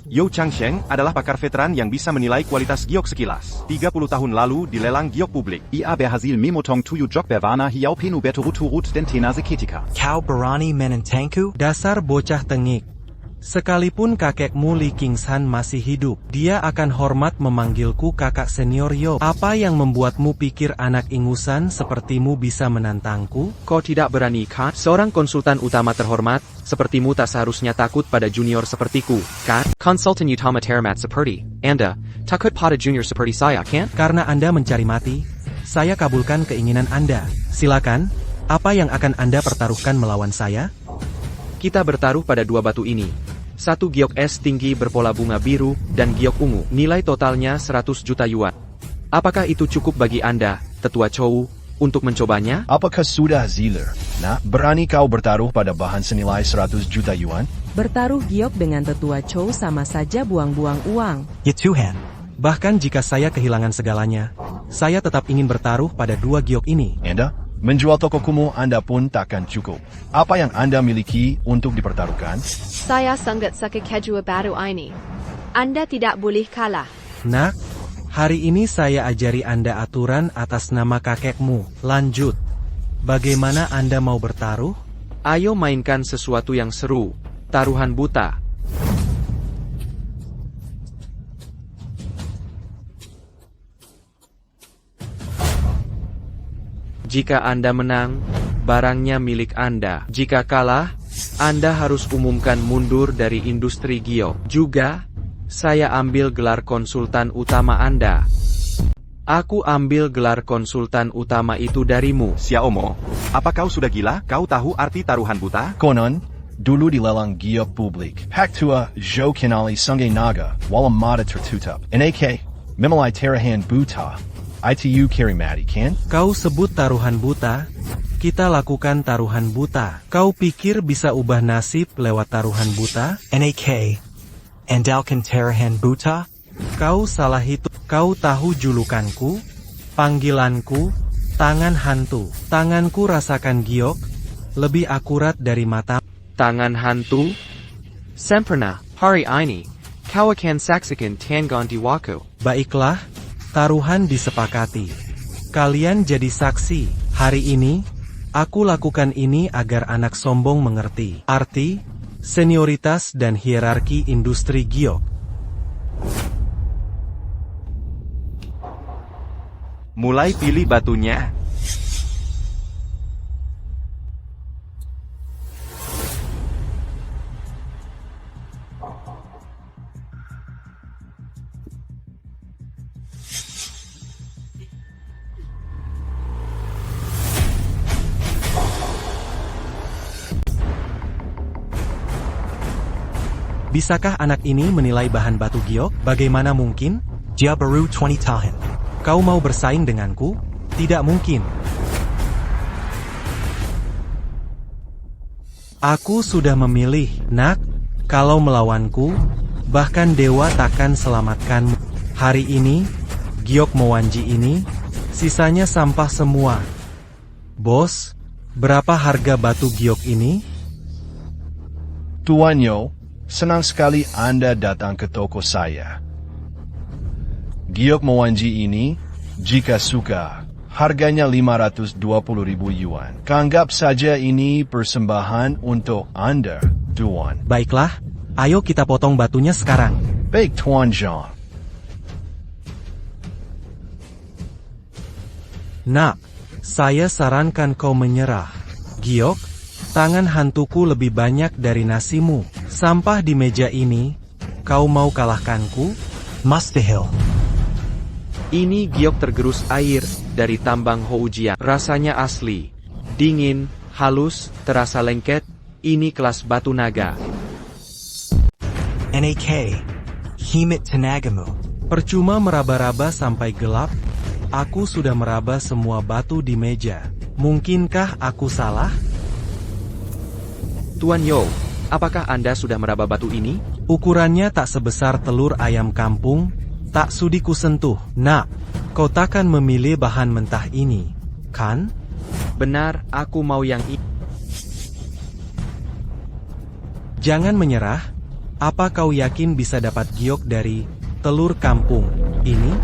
Yo Changsheng adalah pakar veteran yang bisa menilai kualitas giok sekilas. 30 tahun lalu di lelang giok publik. Ia berhasil memotong 7 jok berwarna hiau penu berturut-turut dan tena seketika. Kau berani menentangku? Dasar bocah tengik. Sekalipun kakekmu Li Qingshan masih hidup, dia akan hormat memanggilku kakak senior Yo. Apa yang membuatmu pikir anak ingusan sepertimu bisa menantangku? Kau tidak berani kan? Seorang konsultan utama terhormat, sepertimu tak seharusnya takut pada junior sepertiku, kan? Konsultan utama terhormat seperti Anda, takut pada junior seperti saya, kan? Karena Anda mencari mati, saya kabulkan keinginan Anda. Silakan, apa yang akan Anda pertaruhkan melawan saya? Kita bertaruh pada 2 batu ini. 1 giok es tinggi berpola bunga biru, dan giok ungu. Nilai totalnya 100 juta yuan. Apakah itu cukup bagi Anda, Tetua Chou? untuk mencobanya? Apakah sudah Ziler? Nah, berani kau bertaruh pada bahan senilai 100 juta yuan? Bertaruh giok dengan tetua Chow sama saja buang-buang uang. Ya Tuhan. Bahkan jika saya kehilangan segalanya, saya tetap ingin bertaruh pada 2 giok ini. Anda? Menjual toko kumuh Anda pun takkan cukup. Apa yang Anda miliki untuk dipertaruhkan? Saya sangat suka keju baru ini. Anda tidak boleh kalah. Nak, hari ini saya ajari Anda aturan atas nama kakekmu. Lanjut. Bagaimana Anda mau bertaruh? Ayo mainkan sesuatu yang seru. Taruhan buta. Jika Anda menang, barangnya milik Anda. Jika kalah, Anda harus umumkan mundur dari industri giok. Juga, saya ambil gelar konsultan utama Anda. Aku ambil gelar konsultan utama itu darimu. Xiaomo, apa kau sudah gila? Kau tahu arti taruhan buta? Konon, dulu di lelang giok publik, hak tua Zhou Kinali Sungay Naga, walang mata tertutup. NAK, memulai taruhan buta. ITU carry mati, kan? Kau sebut taruhan buta, kita lakukan taruhan buta. Kau pikir bisa ubah nasib lewat taruhan buta? NAK. Andalkan taruhan buta? Kau salah itu. Kau tahu julukanku, panggilanku, tangan hantu. Tanganku rasakan giok, lebih akurat dari mata. Tangan hantu? Sempurna, hari ini, kau akan saksikan tanggon di Waku. Baiklah, taruhan disepakati. Kalian jadi saksi. Hari ini, aku lakukan ini agar anak sombong mengerti arti, senioritas dan hierarki industri giok. Mulai pilih batunya. Bisakah anak ini menilai bahan batu giok? Bagaimana mungkin? Dia baru 20 tahun. Kau mau bersaing denganku? Tidak mungkin. Aku sudah memilih, nak. Kalau melawanku, bahkan dewa takkan selamatkanmu. Hari ini, giok Mowanji ini, sisanya sampah semua. Bos, berapa harga batu giok ini? Tuan Yo, senang sekali Anda datang ke toko saya. Giok Mowanji ini, jika suka, harganya 520.000 yuan. Kanggap saja ini persembahan untuk Anda, Tuan. Baiklah, ayo kita potong batunya sekarang. Baik, Tuan Jean. Nak, saya sarankan kau menyerah. Giok, tangan hantuku lebih banyak dari nasimu. Sampah di meja ini, kau mau kalahkanku? Mustahil. Ini giok tergerus air dari tambang Houjian. Rasanya asli, dingin, halus, terasa lengket. Ini kelas batu naga. NAK. Himit tenagamu. Percuma meraba-raba sampai gelap. Aku sudah meraba semua batu di meja. Mungkinkah aku salah? Tuan Yo, apakah Anda sudah meraba batu ini? Ukurannya tak sebesar telur ayam kampung. Tak sudi ku sentuh. Nak, kau takkan memilih bahan mentah ini, kan? Benar, aku mau yang ini. Jangan menyerah. Apa kau yakin bisa dapat giok dari telur kampung ini?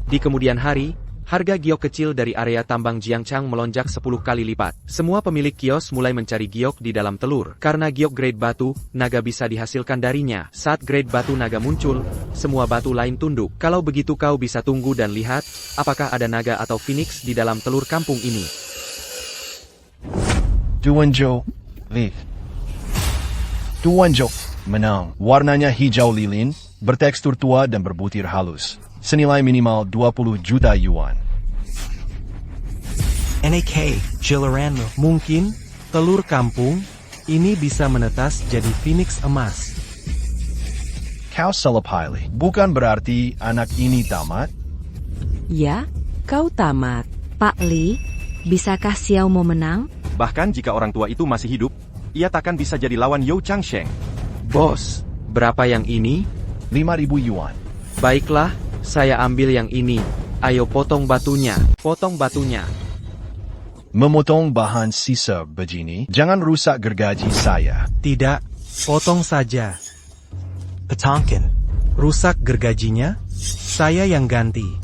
Di kemudian hari, harga giok kecil dari area tambang Jiangchang melonjak 10 kali lipat. Semua pemilik kios mulai mencari giok di dalam telur. Karena giok grade batu, naga bisa dihasilkan darinya. Saat grade batu naga muncul, semua batu lain tunduk. Kalau begitu kau bisa tunggu dan lihat, apakah ada naga atau phoenix di dalam telur kampung ini. Tuan Jo, Tuan Jo, menang. Warnanya hijau lilin, bertekstur tua dan berbutir halus. Senilai minimal 20 juta yuan. NAK, Jilaranmu. Mungkin, telur kampung, ini bisa menetas jadi phoenix emas. Kau salah pilih. Bukan berarti anak ini tamat? Ya, Kau tamat. Pak Li, bisakah Xiao Mo menang? Bahkan jika orang tua itu masih hidup, ia takkan bisa jadi lawan You Changsheng. Bos, berapa yang ini? 5.000 yuan. Baiklah, saya ambil yang ini. Ayo potong batunya. Potong batunya. Memotong bahan sisa begini, jangan rusak gergaji saya. Tidak, potong saja. Patongkin. Rusak gergajinya? Saya yang ganti.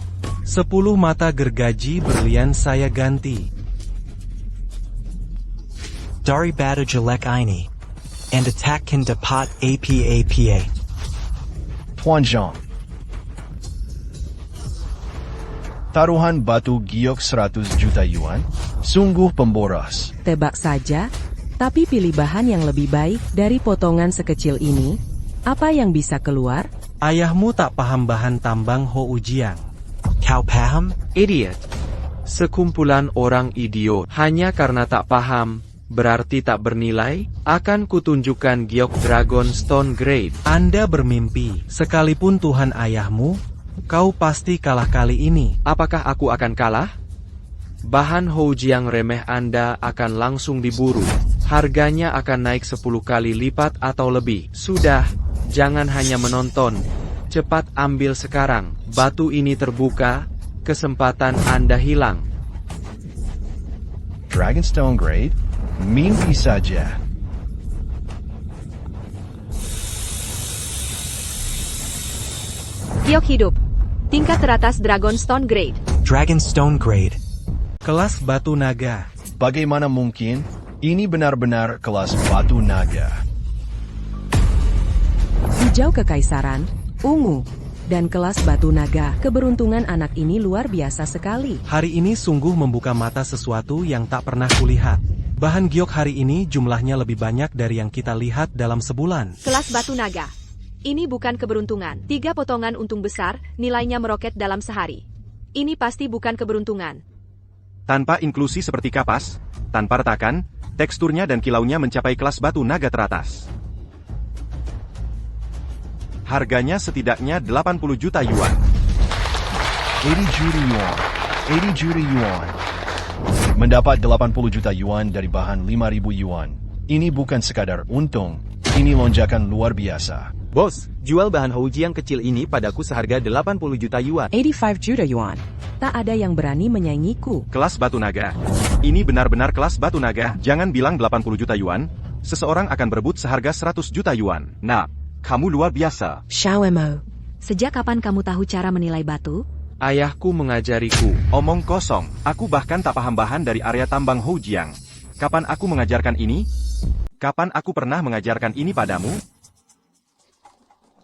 10 mata gergaji berlian saya ganti. Dari batu jelek ini. And attackkan dapat apa. Tuan Zhang. Taruhan batu giok 100 juta yuan, sungguh pemboros. Tebak saja, tapi pilih bahan yang lebih baik dari potongan sekecil ini. Apa yang bisa keluar? Ayahmu tak paham bahan tambang Ho Ujiang. Kau paham? Idiot. Sekumpulan orang idiot. Hanya karena tak paham, berarti tak bernilai. Akan kutunjukkan giok Dragon Stone Grade. Anda bermimpi, sekalipun Tuhan ayahmu, kau pasti kalah kali ini. Apakah aku akan kalah? Bahan Houjiang remeh Anda akan langsung diburu. Harganya akan naik 10 kali lipat atau lebih. Sudah, jangan hanya menonton. Cepat ambil sekarang. Batu ini terbuka, kesempatan Anda hilang. Dragonstone Grade? Mimpi saja. Giok hidup. Tingkat teratas Dragonstone Grade. Dragonstone Grade. Kelas batu naga. Bagaimana mungkin? Ini benar-benar kelas batu naga. Hijau kekaisaran, ungu, dan kelas batu naga. Keberuntungan anak ini luar biasa sekali. Hari ini sungguh membuka mata sesuatu yang tak pernah kulihat. Bahan giok hari ini jumlahnya lebih banyak dari yang kita lihat dalam sebulan. Kelas batu naga. Ini bukan keberuntungan. 3 potongan untung besar, nilainya meroket dalam sehari. Ini pasti bukan keberuntungan. Tanpa inklusi seperti kapas, tanpa retakan, teksturnya dan kilaunya mencapai kelas batu naga teratas. Harganya setidaknya 80 juta yuan. 80 juta yuan. 80 juta yuan. Mendapat 80 juta yuan dari bahan 5.000 yuan. Ini bukan sekadar untung, ini lonjakan luar biasa. Bos, jual bahan Houji yang kecil ini padaku seharga 80 juta yuan. 85 juta yuan. Tak ada yang berani menyaingiku. Kelas batu naga. Ini benar-benar kelas batu naga. Jangan bilang 80 juta yuan, seseorang akan berebut seharga 100 juta yuan. Nah, kamu luar biasa. Xiao Mo, sejak kapan kamu tahu cara menilai batu? Ayahku mengajariku. Omong kosong, aku bahkan tak paham bahan dari area tambang Houjiang. Kapan aku mengajarkan ini? Kapan aku pernah mengajarkan ini padamu?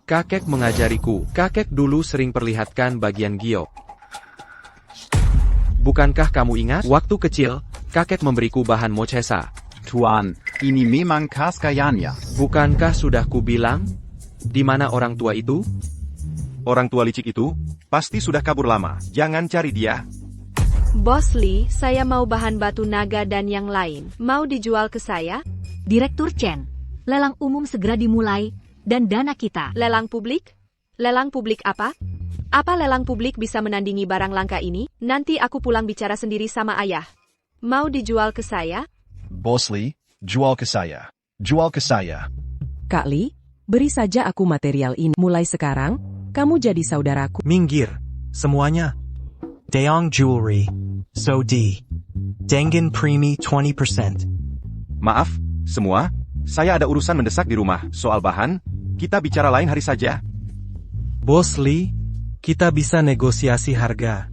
Kakek mengajariku. Kakek dulu sering perlihatkan bagian giok. Bukankah kamu ingat? Waktu kecil, kakek memberiku bahan mochesa. Tuan, ini memang khas kayanya. Bukankah sudah kubilang? Di mana orang tua itu? Orang tua licik itu, pasti sudah kabur lama. Jangan cari dia. Bos Li, saya mau bahan batu naga dan yang lain. Mau dijual ke saya? Direktur Chen, lelang umum segera dimulai, dan dana kita. Lelang publik? Lelang publik apa? Apa lelang publik bisa menandingi barang langka ini? Nanti aku pulang bicara sendiri sama ayah. Mau dijual ke saya? Bos Li, jual ke saya. Jual ke saya. Kak Li, beri saja aku material ini. Mulai sekarang, kamu jadi saudaraku. Minggir, semuanya. Daong Jewelry. So D. Dengen Premi 20%. Maaf, semua. Saya ada urusan mendesak di rumah. Soal bahan, kita bicara lain hari saja. Bos Li, kita bisa negosiasi harga.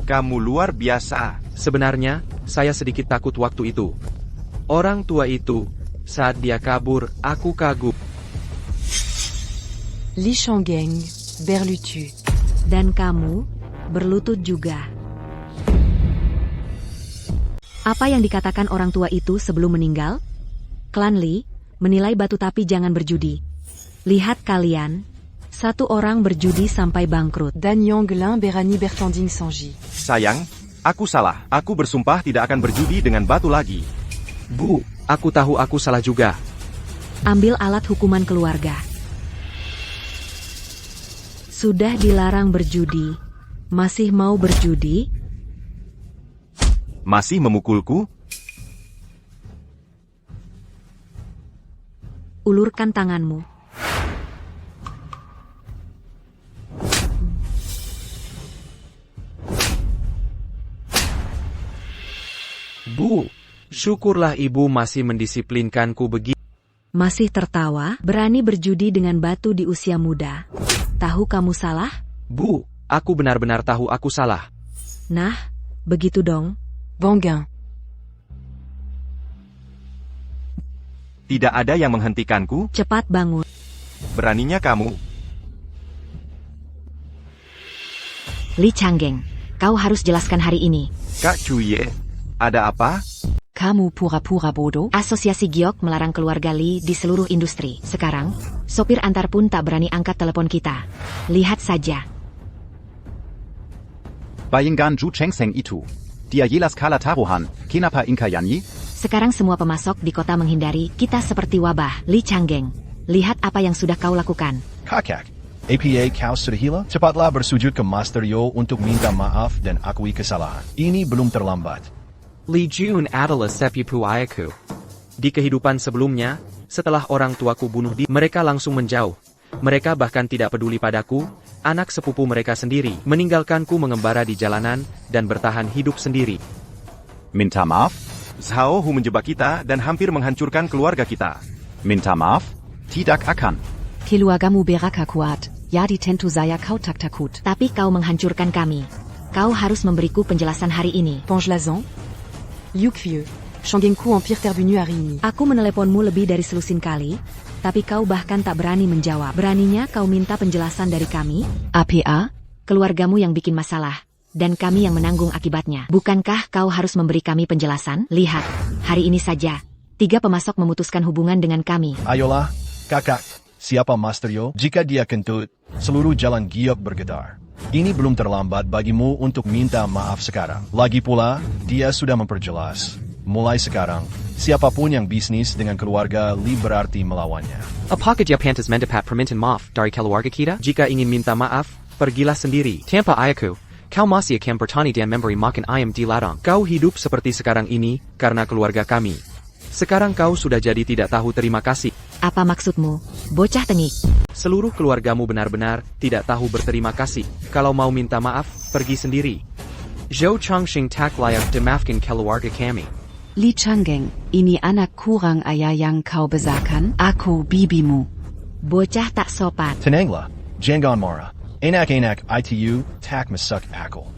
Kamu luar biasa. Sebenarnya, saya sedikit takut waktu itu. Orang tua itu, saat dia kabur, aku kagum. Li Shangeng, berlutu. Dan kamu, berlutut juga. Apa yang dikatakan orang tua itu sebelum meninggal? Klan Li, menilai batu tapi jangan berjudi. Lihat kalian, satu orang berjudi sampai bangkrut. Dan Yonglin Berani Bertanding Sanji. Sayang, aku salah. Aku bersumpah tidak akan berjudi dengan batu lagi. Bu, aku tahu aku salah juga. Sudah dilarang berjudi. Masih mau berjudi? Masih memukulku? Ulurkan tanganmu. Bu, syukurlah ibu masih mendisiplinkanku begitu. Masih tertawa, berani berjudi dengan batu di usia muda. Tahu kamu salah? Bu, aku benar-benar tahu aku salah. Nah, begitu dong. Bon gain. Tidak ada yang menghentikanku? Cepat bangun. Beraninya kamu. Li Changgeng, kau harus jelaskan hari ini. Kak Cuye, ada apa? Kamu pura-pura bodoh? Asosiasi Giok melarang keluarga Li di seluruh industri. Sekarang, sopir antar pun tak berani angkat telepon kita. Lihat saja. Bayingan Ju Chengseng itu. Dia jelas kala taruhan, kenapa Inka Yanyi? Sekarang semua pemasok di kota menghindari kita seperti wabah. Li Changgeng, lihat apa yang sudah kau lakukan. Kakak, APA kau sudah hilang? Cepatlah bersujud ke Master Yo untuk minta maaf dan akui kesalahan. Ini belum terlambat. Li Jun adalah sepupu ayahku. Di kehidupan sebelumnya, setelah orang tuaku bunuh diri, mereka langsung menjauh. Mereka bahkan tidak peduli padaku, anak sepupu mereka sendiri, meninggalkanku mengembara di jalanan dan bertahan hidup sendiri. Minta maaf? Zhao Hu menjebak kita dan hampir menghancurkan keluarga kita. Minta maaf? Tidak akan. Keluargamu beraka kuat. Jadi tentu saya kau tak takut. Tapi kau menghancurkan kami. Kau harus memberiku penjelasan hari ini. Pongelazan? Yuk vieux. Changgengku Empire tervenu hari ini. Aku meneleponmu lebih dari selusin kali, tapi kau bahkan tak berani menjawab. Beraninya kau minta penjelasan dari kami? APA? Keluargamu yang bikin masalah, dan kami yang menanggung akibatnya. Bukankah kau harus memberi kami penjelasan? Lihat, hari ini saja, 3 pemasok memutuskan hubungan dengan kami. Ayolah, kakak, siapa Master Yo? Jika dia kentut, seluruh jalan Giok bergetar. Ini belum terlambat bagimu untuk minta maaf sekarang. Lagi pula, dia sudah memperjelas. Mulai sekarang, siapapun yang bisnis dengan keluarga Li berarti melawannya. Apakah dia pantas mendapat permintaan maaf dari keluarga kita? Jika ingin minta maaf, pergilah sendiri. Tanpa ayahku, kau masih akan bertani dan memberi makan ayam di ladang. Kau hidup seperti sekarang ini karena keluarga kami. Sekarang kau sudah jadi tidak tahu terima kasih. Apa maksudmu, bocah tengik? Seluruh keluargamu benar-benar tidak tahu berterima kasih. Kalau mau minta maaf, pergi sendiri. Zhou Chongqing tak layak dimaafkan keluarga kami. Li Changgeng, ini anak kurang ayah yang kau besarkan? Aku bibimu. Bocah tak sopan. Tenanglah, jangan marah. Enak-enak itu tak masuk akal.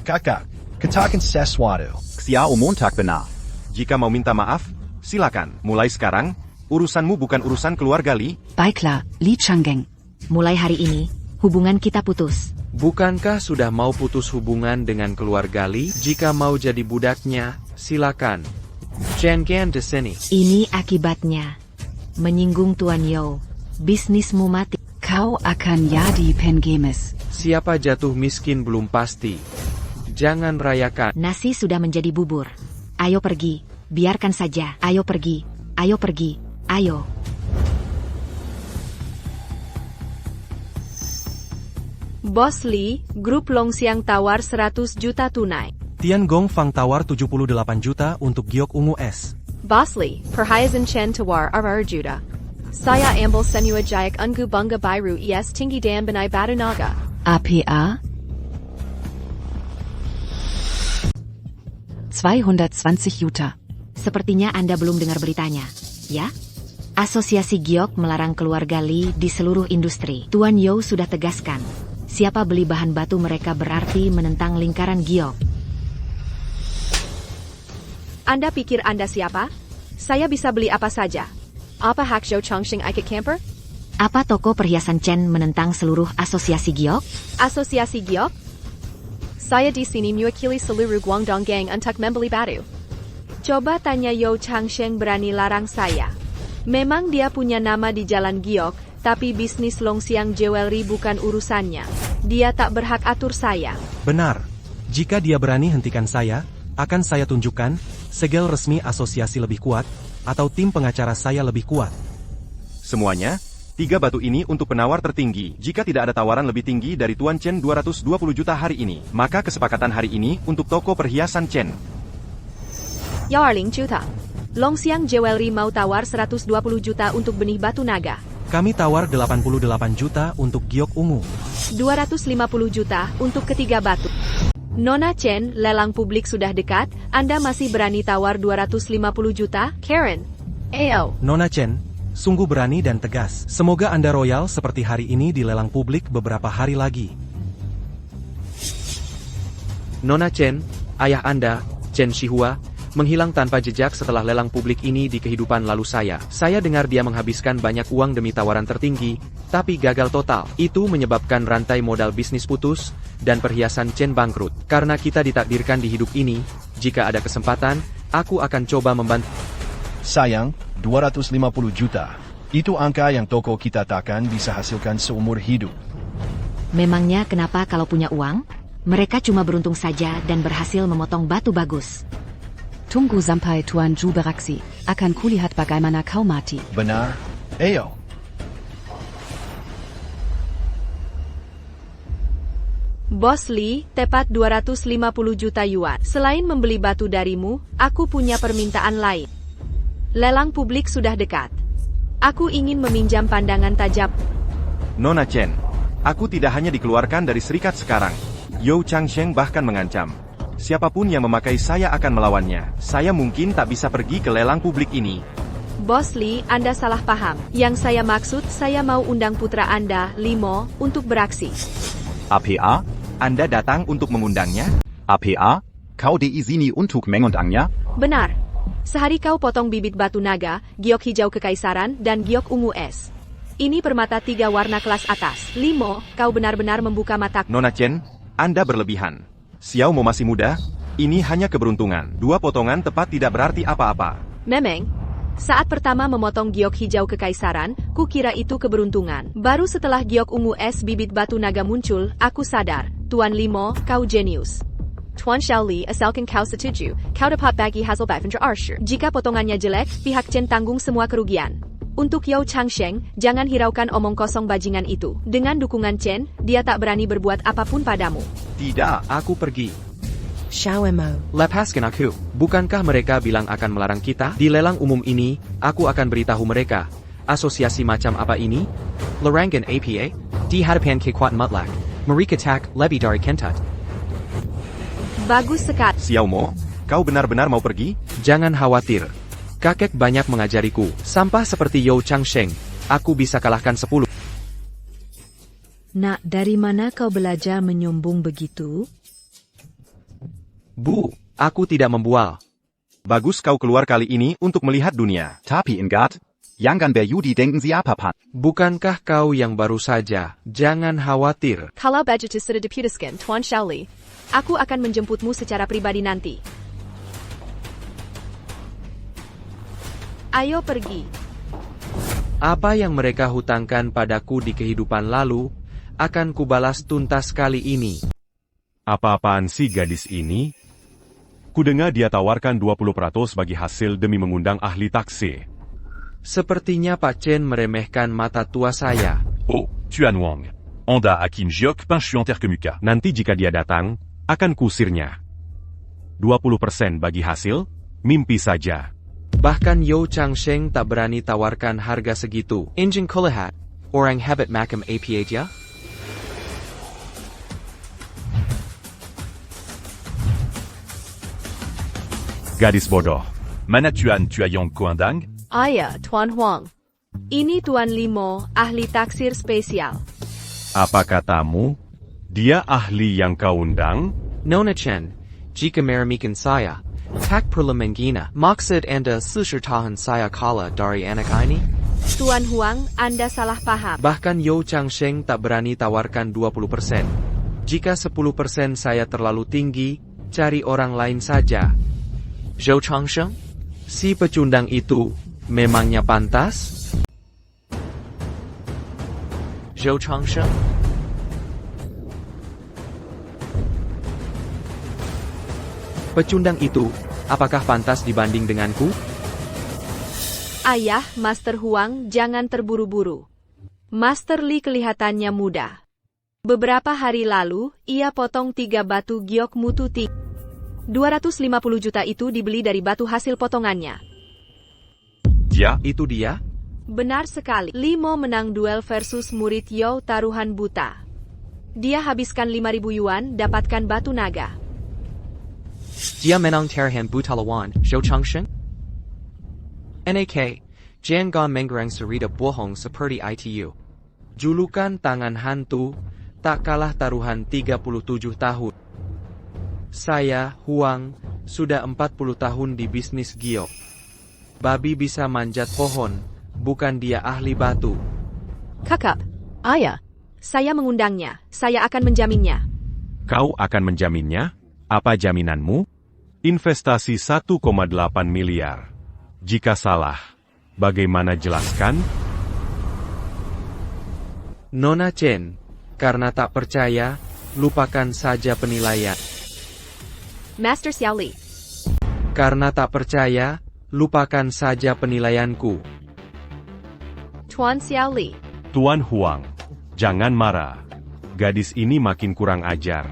Kakak, katakan sesuatu. Xiao Montag benar. Jika mau minta maaf, silakan. Mulai sekarang, urusanmu bukan urusan keluarga Li. Baiklah, Li Changgeng. Mulai hari ini, hubungan kita putus. Bukankah sudah mau putus hubungan dengan keluarga Li? Jika mau jadi budaknya, silakan. Jangan di sini. Ini akibatnya. Menyinggung Tuan Yo. Bisnismu mati. Kau akan jadi penggemis. Siapa jatuh miskin belum pasti. Jangan rayakan. Nasi sudah menjadi bubur. Ayo pergi. Biarkan saja. Ayo pergi. Ayo pergi. Ayo. Bos Li, grup Longxiang tawar 100 juta tunai. Tian Gong Fang tawar 78 juta untuk Giok Ungu S. Bos Li, perhiasan Chen tawar 20 juta. Saya ambil semua jayak ungu bunga biru es tinggi dan benai batu naga. APA? 220 juta. Sepertinya Anda belum dengar beritanya, ya? Asosiasi Giok melarang keluarga Li di seluruh industri. Tuan Yo sudah tegaskan, siapa beli bahan batu mereka berarti menentang lingkaran Giok. Anda pikir Anda siapa? Saya bisa beli apa saja. Apa hak Zhou Chongqing ikut camper? Apa toko perhiasan Chen menentang seluruh asosiasi Giok? Asosiasi Giok? Saya di sini mewakili seluruh Guangdong Gang untuk membeli batu. Coba tanya Yo Changsheng berani larang saya. Memang dia punya nama di Jalan Giok, tapi bisnis Longxiang Jewelry bukan urusannya. Dia tak berhak atur saya. Benar. Jika dia berani hentikan saya, akan saya tunjukkan, segel resmi asosiasi lebih kuat, atau tim pengacara saya lebih kuat. Semuanya, 3 batu ini untuk penawar tertinggi. Jika tidak ada tawaran lebih tinggi dari Tuan Chen 220 juta hari ini, maka kesepakatan hari ini untuk toko perhiasan Chen. 120 juta. Longxiang Jewelry mau tawar 120 juta untuk benih batu naga. Kami tawar 88 juta untuk giok ungu. 250 juta untuk ketiga batu. Nona Chen, lelang publik sudah dekat, Anda masih berani tawar 250 juta? Karen. Ayo. Nona Chen, sungguh berani dan tegas. Semoga Anda royal seperti hari ini di lelang publik beberapa hari lagi. Nona Chen, ayah Anda, Chen Shihua, menghilang tanpa jejak setelah lelang publik ini di kehidupan lalu saya. Saya dengar dia menghabiskan banyak uang demi tawaran tertinggi, tapi gagal total. Itu menyebabkan rantai modal bisnis putus, dan perhiasan Chen bangkrut. Karena kita ditakdirkan di hidup ini, jika ada kesempatan, aku akan coba membantu. Sayang, 250 juta. Itu angka yang toko kita takkan bisa hasilkan seumur hidup. Memangnya kenapa kalau punya uang? Mereka cuma beruntung saja dan berhasil memotong batu bagus. Tunggu sampai Tuan Zhu beraksi. Akan kulihat bagaimana kau mati. Benar? Ayo. Bos Li, tepat 250 juta yuan. Selain membeli batu darimu, aku punya permintaan lain. Lelang publik sudah dekat. Aku ingin meminjam pandangan tajam. Nona Chen, aku tidak hanya dikeluarkan dari serikat sekarang. You Changsheng bahkan mengancam. Siapapun yang memakai saya akan melawannya. Saya mungkin tak bisa pergi ke lelang publik ini. Bos Li, Anda salah paham. Yang saya maksud, saya mau undang putra Anda, Limo, untuk beraksi. APA? Anda datang untuk mengundangnya? APA? Kau diizini untuk mengundangnya? Benar. Sehari kau potong bibit batu naga, giok hijau kekaisaran, dan giok ungu es. Ini permata 3 warna kelas atas. Limo, kau benar-benar membuka mata. Nona Chen, Anda berlebihan. Xiao Mo masih muda, ini hanya keberuntungan. 2 potongan tepat tidak berarti apa-apa. Memang, saat pertama memotong giok hijau kekaisaran, kukira itu keberuntungan. Baru setelah giok ungu es bibit batu naga muncul, aku sadar, Tuan Limo, kau jenius. Tuan Xiaoli, asalkan kau setuju, kau dapat bagi hasil 20%. Jika potongannya jelek, pihak Chen tanggung semua kerugian. Untuk You Changsheng, jangan hiraukan omong kosong bajingan itu. Dengan dukungan Chen, dia tak berani berbuat apapun padamu. Tidak, aku pergi. Xiaoemo. Lepaskan aku. Bukankah mereka bilang akan melarang kita? Di lelang umum ini, aku akan beritahu mereka. Asosiasi macam apa ini? Larangan APA? Di hadapan kekuatan mutlak. Mereka tak lebih dari kentat. Bagus sekali. Xiao Mo, kau benar-benar mau pergi? Jangan khawatir. Kakek banyak mengajariku. Sampah seperti You Changsheng, aku bisa kalahkan 10. Nak, dari mana kau belajar menyombong begitu? Bu, aku tidak membual. Bagus kau keluar kali ini untuk melihat dunia. Tapi ingat, jangan berjudi dengan siapapun. Bukankah kau yang baru saja? Jangan khawatir. Kalau budget sudah diputuskan, Tuan Xiaoli, aku akan menjemputmu secara pribadi nanti. Ayo pergi. Apa yang mereka hutangkan padaku di kehidupan lalu, akan kubalas tuntas kali ini. Apa-apaan sih gadis ini? Kudengar dia tawarkan 20% bagi hasil demi mengundang ahli taksi. Sepertinya Pak Chen meremehkan mata tua saya. Oh, Tuan Wang. Anda akin Jiok Pinshuan Terkemuka. Nanti jika dia datang, akan kusirnya. 20% bagi hasil? Mimpi saja. Bahkan You Changsheng tak berani tawarkan harga segitu. Injin kulihat, orang hebat macam APA dia? Gadis bodoh. Mana Tuan Yang Kuandang? Ayah, Tuan Huang. Ini Tuan Limo, ahli taksir spesial. Apa katamu? Dia ahli yang kau undang? Nona Chen, jika meremehkan saya, tak perlu menghina. Maksud Anda sesertahan saya kalah dari anak ini? Tuan Huang, Anda salah paham. Bahkan You Changsheng tak berani tawarkan 20%. Jika 10% saya terlalu tinggi, cari orang lain saja. Zhou Changsheng? Si pecundang itu, memangnya pantas? Zhou Changsheng? Pecundang itu, apakah pantas dibanding denganku? Ayah, Master Huang, jangan terburu-buru. Master Li kelihatannya mudah. Beberapa hari lalu, ia potong 3 batu giok mutu 250 juta itu dibeli dari batu hasil potongannya. Ya, itu dia? Benar sekali. Limo menang duel versus murid Yao taruhan buta. Dia habiskan 5.000 yuan dapatkan batu naga. Dia menang taruhan buta lawan Zhou Changsheng? NAK, jangan menggerang cerita bohong seperti itu. Julukan tangan hantu, tak kalah taruhan 37 tahun. Saya, Huang, sudah 40 tahun di bisnis giok. Babi bisa manjat pohon, bukan dia ahli batu. Kakak, ayah, saya mengundangnya, saya akan menjaminnya. Kau akan menjaminnya? Apa jaminanmu? Investasi 1,8 miliar. Jika salah, bagaimana jelaskan? Nona Chen, karena tak percaya, lupakan saja penilaian. Master Xiaoli. Karena tak percaya, lupakan saja penilaianku. Tuan Xiaoli. Tuan Huang, jangan marah. Gadis ini makin kurang ajar.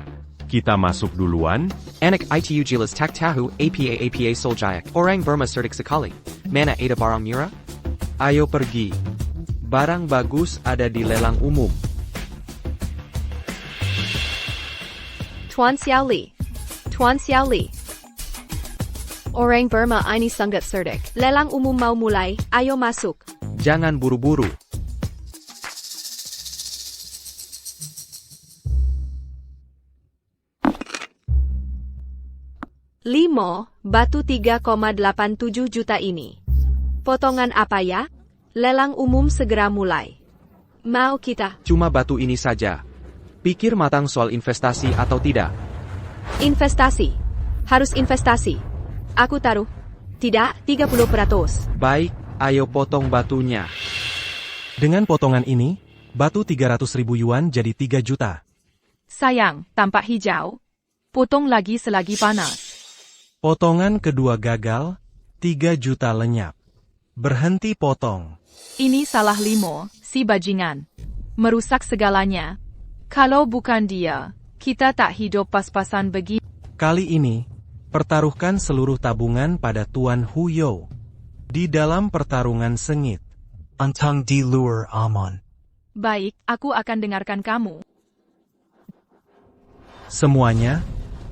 Kita masuk duluan? Anak itu jelas tak tahu apa soljayak. Orang Burma cerdik sekali. Mana ada barang murah? Ayo pergi. Barang bagus ada di lelang umum. Tuan Xiaoli. Tuan Xiaoli. Orang Burma ini sangat cerdik. Lelang umum mau mulai, ayo masuk. Jangan buru-buru. Limo, batu 3,87 juta ini. Potongan apa ya? Lelang umum segera mulai. Mau kita? Cuma batu ini saja. Pikir matang soal investasi atau tidak. Investasi. Harus investasi. Aku taruh. Tidak, 30%. Baik, ayo potong batunya. Dengan potongan ini, batu 300.000 yuan jadi 3 juta. Sayang, tampak hijau. Potong lagi selagi panas. Potongan kedua gagal, 3 juta lenyap. Berhenti potong. Ini salah Limo, si bajingan. Merusak segalanya. Kalau bukan dia, kita tak hidup pas-pasan begini. Kali ini, pertaruhkan seluruh tabungan pada Tuan Hu Yao. Di dalam pertarungan sengit. Antang di luar aman. Baik, aku akan dengarkan kamu. Semuanya,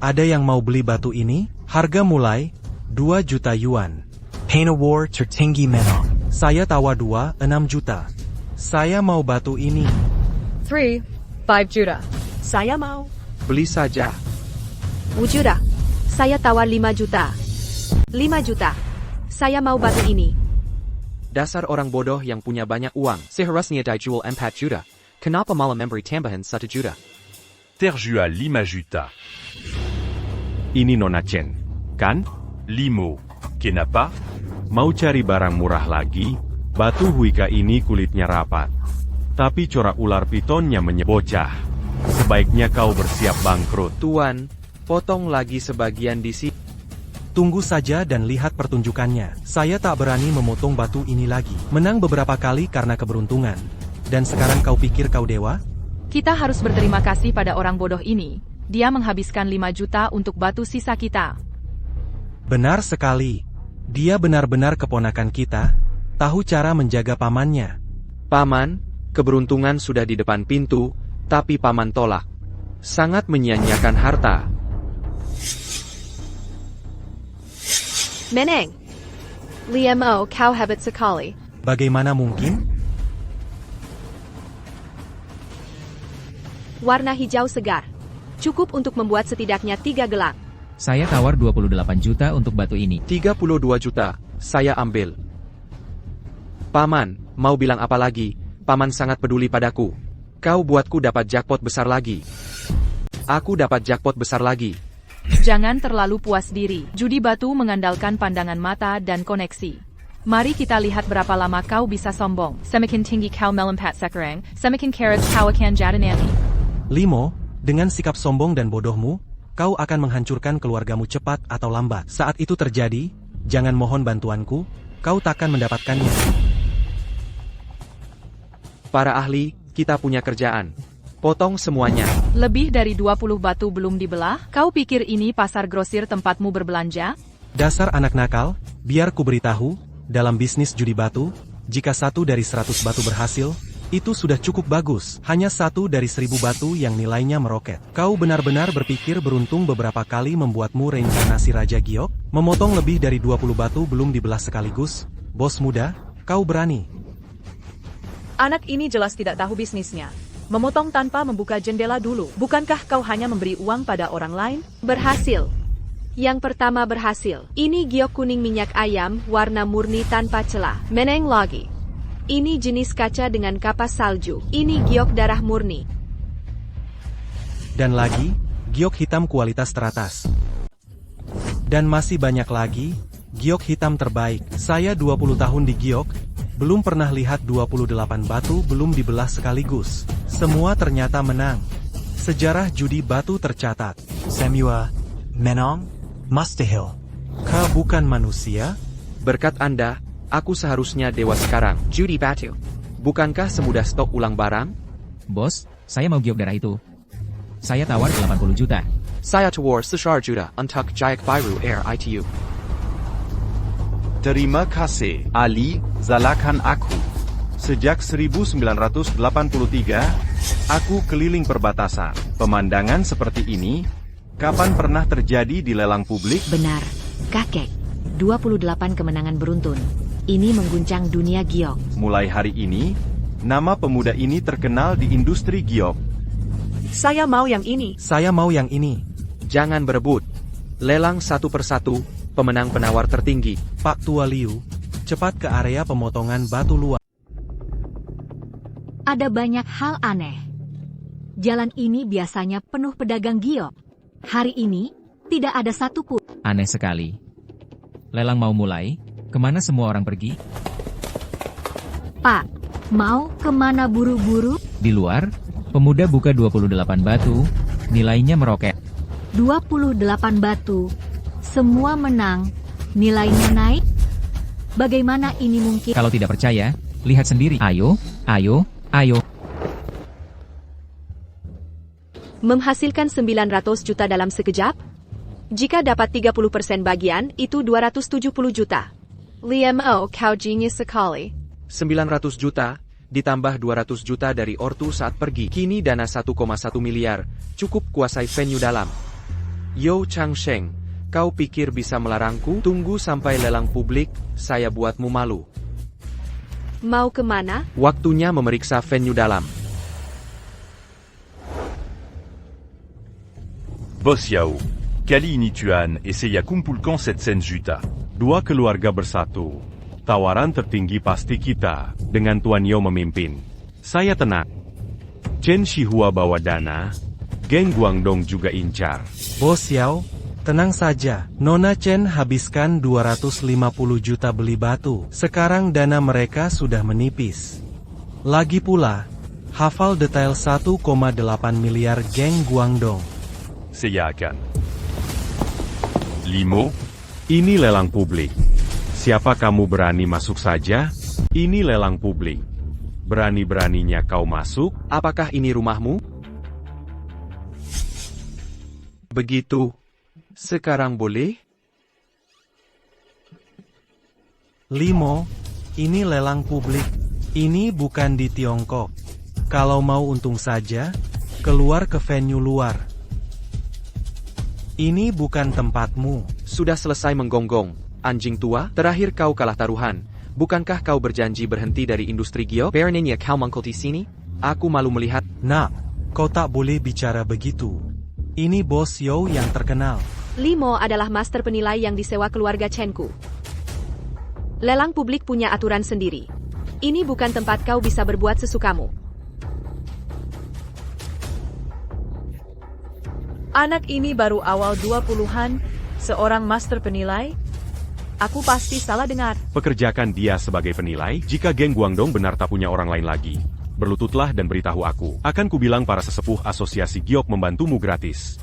ada yang mau beli batu ini? Harga mulai 2 juta yuan. Pain war tertinggi menang. Saya tawa 6 juta. Saya mau batu ini. 3, 5 juta. Saya mau. Beli saja. 5 juta. Saya tawar 5 juta. 5 juta. Saya mau batu ini. Dasar orang bodoh yang punya banyak uang. Seharusnya dijual 4 juta. Kenapa malah memberi tambahan 1 juta? Terjual 5 juta. Ini Nona Chen, kan? Limo. Kenapa? Mau cari barang murah lagi? Batu huika ini kulitnya rapat. Tapi corak ular pitonnya menyebocah. Sebaiknya kau bersiap bangkrut. Tuan, potong lagi sebagian di sini. Tunggu saja dan lihat pertunjukannya. Saya tak berani memotong batu ini lagi. Menang beberapa kali karena keberuntungan. Dan sekarang kau pikir kau dewa? Kita harus berterima kasih pada orang bodoh ini. Dia menghabiskan 5 juta untuk batu sisa kita. Benar sekali. Dia benar-benar keponakan kita. Tahu cara menjaga pamannya. Paman, keberuntungan sudah di depan pintu, tapi paman tolak. Sangat menyia-nyiakan harta. Meneng. Liamo, kau hebat sekali. Bagaimana mungkin? Warna hijau segar. Cukup untuk membuat setidaknya 3 gelang. Saya tawar 28 juta untuk batu ini. 32 juta, saya ambil. Paman, mau bilang apa lagi? Paman sangat peduli padaku. Kau buatku dapat jackpot besar lagi. Aku dapat jackpot besar lagi. Jangan terlalu puas diri. Judi batu mengandalkan pandangan mata dan koneksi. Mari kita lihat berapa lama kau bisa sombong. Semakin tinggi kau melompat sekarang, semakin keras kau akan jatuh nanti. Limo, dengan sikap sombong dan bodohmu, kau akan menghancurkan keluargamu cepat atau lambat. Saat itu terjadi, jangan mohon bantuanku, kau takkan mendapatkannya. Para ahli, kita punya kerjaan. Potong semuanya. Lebih dari 20 batu belum dibelah? Kau pikir ini pasar grosir tempatmu berbelanja? Dasar anak nakal, biar ku beritahu, dalam bisnis judi batu, jika 1 dari 100 batu berhasil, itu sudah cukup bagus. Hanya 1 dari 1000 batu yang nilainya meroket. Kau benar-benar berpikir beruntung beberapa kali membuatmu reinkarnasi Raja Giok? Memotong lebih dari 20 batu belum dibelah sekaligus? Bos muda, kau berani. Anak ini jelas tidak tahu bisnisnya. Memotong tanpa membuka jendela dulu. Bukankah kau hanya memberi uang pada orang lain? Berhasil. Yang pertama berhasil. Ini giok kuning minyak ayam, warna murni tanpa celah. Meneng lagi. Ini jenis kaca dengan kapas salju. Ini giok darah murni. Dan lagi, giok hitam kualitas teratas. Dan masih banyak lagi, giok hitam terbaik. Saya 20 tahun di giok, belum pernah lihat 28 batu belum dibelah sekaligus. Semua ternyata menang. Sejarah judi batu tercatat. Semua menang, mustahil. Kau bukan manusia? Berkat Anda, aku seharusnya dewa sekarang. Judi batu. Bukankah semudah stok ulang barang? Bos, saya mau giok darah itu. Saya tawar 80 juta. Saya tawar 10 juta untuk Jayak Biru Air ITU. Terima kasih, Ali, zalakan aku. Sejak 1983, aku keliling perbatasan. Pemandangan seperti ini, kapan pernah terjadi di lelang publik? Benar, kakek. 28 kemenangan beruntun. Ini mengguncang dunia giok. Mulai hari ini, nama pemuda ini terkenal di industri giok. Saya mau yang ini. Saya mau yang ini. Jangan berebut. Lelang satu persatu, pemenang penawar tertinggi. Pak Tua Liu, cepat ke area pemotongan batu luar. Ada banyak hal aneh. Jalan ini biasanya penuh pedagang giok. Hari ini, tidak ada satupun. Aneh sekali. Lelang mau mulai, kemana semua orang pergi? Pak, mau kemana buru-buru? Di luar, pemuda buka 28 batu, nilainya meroket. 28 batu, semua menang, nilainya naik? Bagaimana ini mungkin? Kalau tidak percaya, lihat sendiri. Ayo, ayo, ayo. Menghasilkan 900 juta dalam sekejap? Jika dapat 30% bagian, itu 270 juta. Liam O, kau genius sekali. 900 juta, ditambah 200 juta dari ortu saat pergi. Kini dana 1,1 miliar, cukup kuasai venue dalam. Yo Chang Sheng, kau pikir bisa melarangku? Tunggu sampai lelang publik, saya buatmu malu. Mau kemana? Waktunya memeriksa venue dalam. Boss Yao, Kali ini Tuan et saya kumpulkan 700 juta. 2 keluarga bersatu. Tawaran tertinggi pasti kita, dengan Tuan Yao memimpin. Saya tenang. Chen Shihua bawa dana, geng Guangdong juga incar. Bos Yao, tenang saja. Nona Chen habiskan 250 juta beli batu. Sekarang dana mereka sudah menipis. Lagi pula, hafal detail 1,8 miliar geng Guangdong. Saya akan. Limo, ini lelang publik. Siapa kamu berani masuk saja? Ini lelang publik. Berani-beraninya kau masuk? Apakah ini rumahmu? Begitu. Sekarang boleh? Limo, ini lelang publik. Ini bukan di Tiongkok. Kalau mau untung saja, keluar ke venue luar. Ini bukan tempatmu. Sudah selesai menggonggong, anjing tua. Terakhir kau kalah taruhan. Bukankah kau berjanji berhenti dari industri giok? Beraninya kau mengkulti sini? Aku malu melihat. Nak, kau tak boleh bicara begitu. Ini Bos Yao yang terkenal. Limo adalah master penilai yang disewa keluarga Chenku. Lelang publik punya aturan sendiri. Ini bukan tempat kau bisa berbuat sesukamu. Anak ini baru awal 20-an, seorang master penilai? Aku pasti salah dengar. Pekerjakan dia sebagai penilai, jika geng Guangdong benar tak punya orang lain lagi. Berlututlah dan beritahu aku. Akan kubilang para sesepuh asosiasi giok membantumu gratis.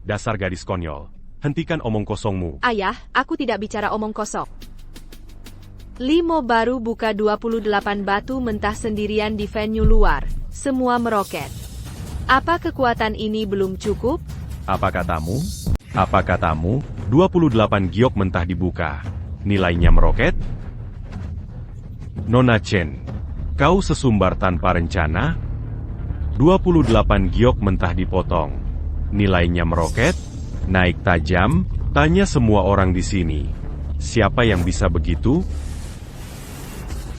Dasar gadis konyol. Hentikan omong kosongmu. Ayah, aku tidak bicara omong kosong. Limo baru buka 28 batu mentah sendirian di venue luar, semua meroket. Apa kekuatan ini belum cukup? Apa katamu? Apa katamu? 28 giok mentah dibuka. Nilainya meroket? Nona Chen, kau sesumbar tanpa rencana? 28 giok mentah dipotong. Nilainya meroket? Naik tajam? Tanya semua orang di sini. Siapa yang bisa begitu?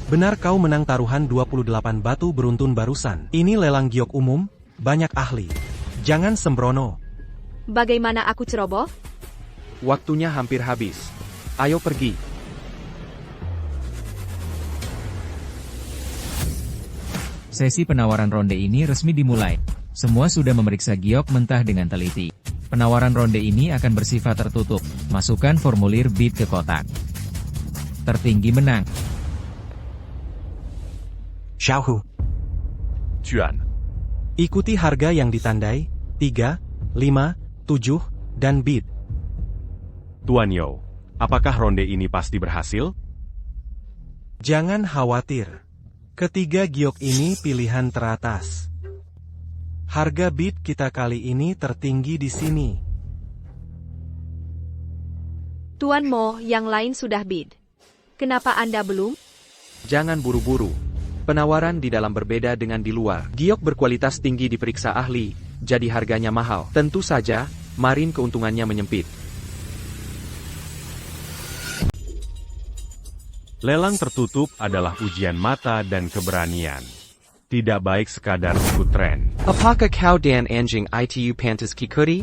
Benar kau menang taruhan 28 batu beruntun barusan. Ini lelang giok umum, banyak ahli. Jangan sembrono. Bagaimana aku ceroboh? Waktunya hampir habis. Ayo pergi. Sesi penawaran ronde ini resmi dimulai. Semua sudah memeriksa giok mentah dengan teliti. Penawaran ronde ini akan bersifat tertutup. Masukkan formulir bid ke kotak. Tertinggi menang. Xiaohu. Tuan. Ikuti harga yang ditandai, 3, 5, 7, dan bid. Tuan Yo, apakah ronde ini pasti berhasil? Jangan khawatir. Ketiga giok ini pilihan teratas. Harga bid kita kali ini tertinggi di sini. Tuan Mo, yang lain sudah bid. Kenapa Anda belum? Jangan buru-buru. Penawaran di dalam berbeda dengan di luar. Giok berkualitas tinggi diperiksa ahli, jadi harganya mahal. Tentu saja, Marin keuntungannya menyempit. Lelang tertutup adalah ujian mata dan keberanian. Tidak baik sekadar ikut tren. Apakah kau dan anjing itu pantas kikuri?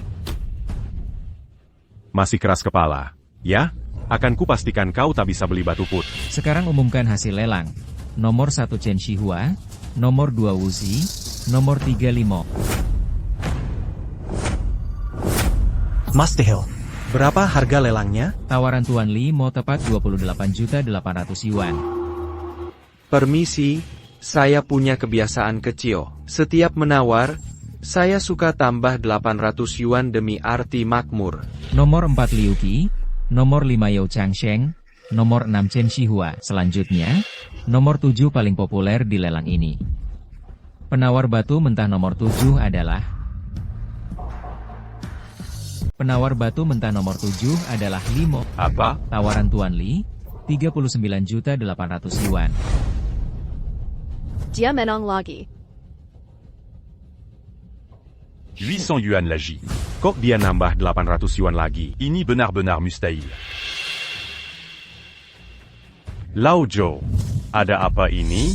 Masih keras kepala, ya? Akan kupastikan kau tak bisa beli batu put. Sekarang umumkan hasil lelang. Nomor 1 Chen Shihua, nomor 2 Wuzi, nomor 3 Limo. Mustahil. Berapa harga lelangnya? Tawaran Tuan Limo tepat 28.800.000 yuan. Permisi, saya punya kebiasaan kecil. Setiap menawar, saya suka tambah 800 yuan demi arti makmur. Nomor 4 Liu Qi, nomor 5 Yao Changsheng, nomor 6 Chen Shihua. Selanjutnya, nomor 7 paling populer di lelang ini. Penawar batu mentah nomor 7 adalah... Penawar batu mentah nomor 7 adalah Limo. Apa? Tawaran Tuan Li, 39.800.000 yuan. Dia menang lagi. 800 yuan lagi. Kok dia nambah 800 yuan lagi? Ini benar-benar mustahil. Lao Zhou, ada apa ini?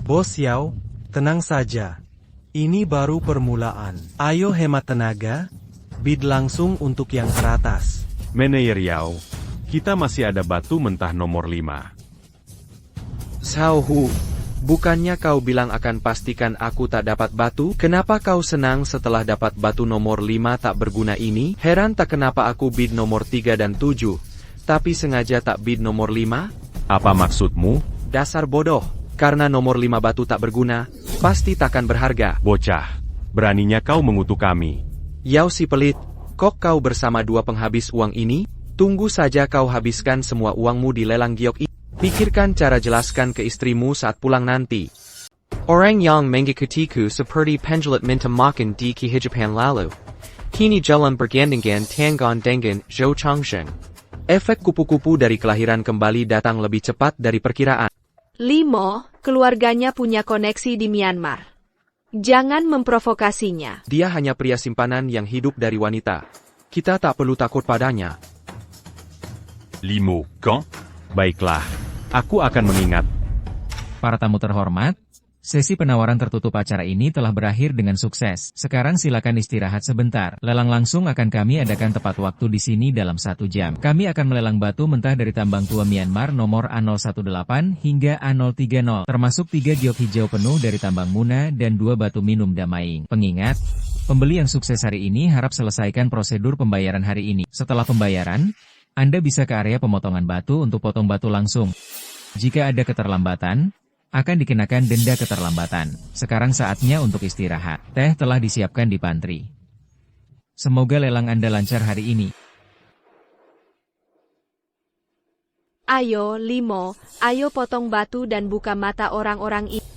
Bos Yao, tenang saja. Ini baru permulaan. Ayo hemat tenaga. Bid langsung untuk yang teratas. Manajer Yao, kita masih ada batu mentah nomor 5. Xiaohu, bukannya kau bilang akan pastikan aku tak dapat batu? Kenapa kau senang setelah dapat batu nomor 5 tak berguna ini? Heran tak kenapa aku bid nomor 3 dan 7, tapi sengaja tak bid nomor 5? Apa maksudmu? Dasar bodoh, karena nomor 5 batu tak berguna, pasti takkan berharga. Bocah, beraninya kau mengutuk kami. Yao si pelit, kok kau bersama dua penghabis uang ini? Tunggu saja kau habiskan semua uangmu di lelang giok ini. Pikirkan cara jelaskan ke istrimu saat pulang nanti. Orang yang mengikutiku seperti penjulat minta makan di kehidupan lalu. Kini jalan bergandengan tanggon dengan Zhou Changsheng. Efek kupu-kupu dari kelahiran kembali datang lebih cepat dari perkiraan. Limo, keluarganya punya koneksi di Myanmar. Jangan memprovokasinya. Dia hanya pria simpanan yang hidup dari wanita. Kita tak perlu takut padanya. Limo, quand? Baiklah, aku akan mengingat. Para tamu terhormat, sesi penawaran tertutup acara ini telah berakhir dengan sukses. Sekarang silakan istirahat sebentar. Lelang langsung akan kami adakan tepat waktu di sini dalam 1 jam. Kami akan melelang batu mentah dari tambang tua Myanmar nomor A018 hingga A030, termasuk 3 giok hijau penuh dari tambang Muna dan 2 batu minum Damaing. Pengingat, pembeli yang sukses hari ini harap selesaikan prosedur pembayaran hari ini. Setelah pembayaran, Anda bisa ke area pemotongan batu untuk potong batu langsung. Jika ada keterlambatan, akan dikenakan denda keterlambatan. Sekarang saatnya untuk istirahat. Teh telah disiapkan di pantry. Semoga lelang Anda lancar hari ini. Ayo, Limo, ayo potong batu dan buka mata orang-orang ini.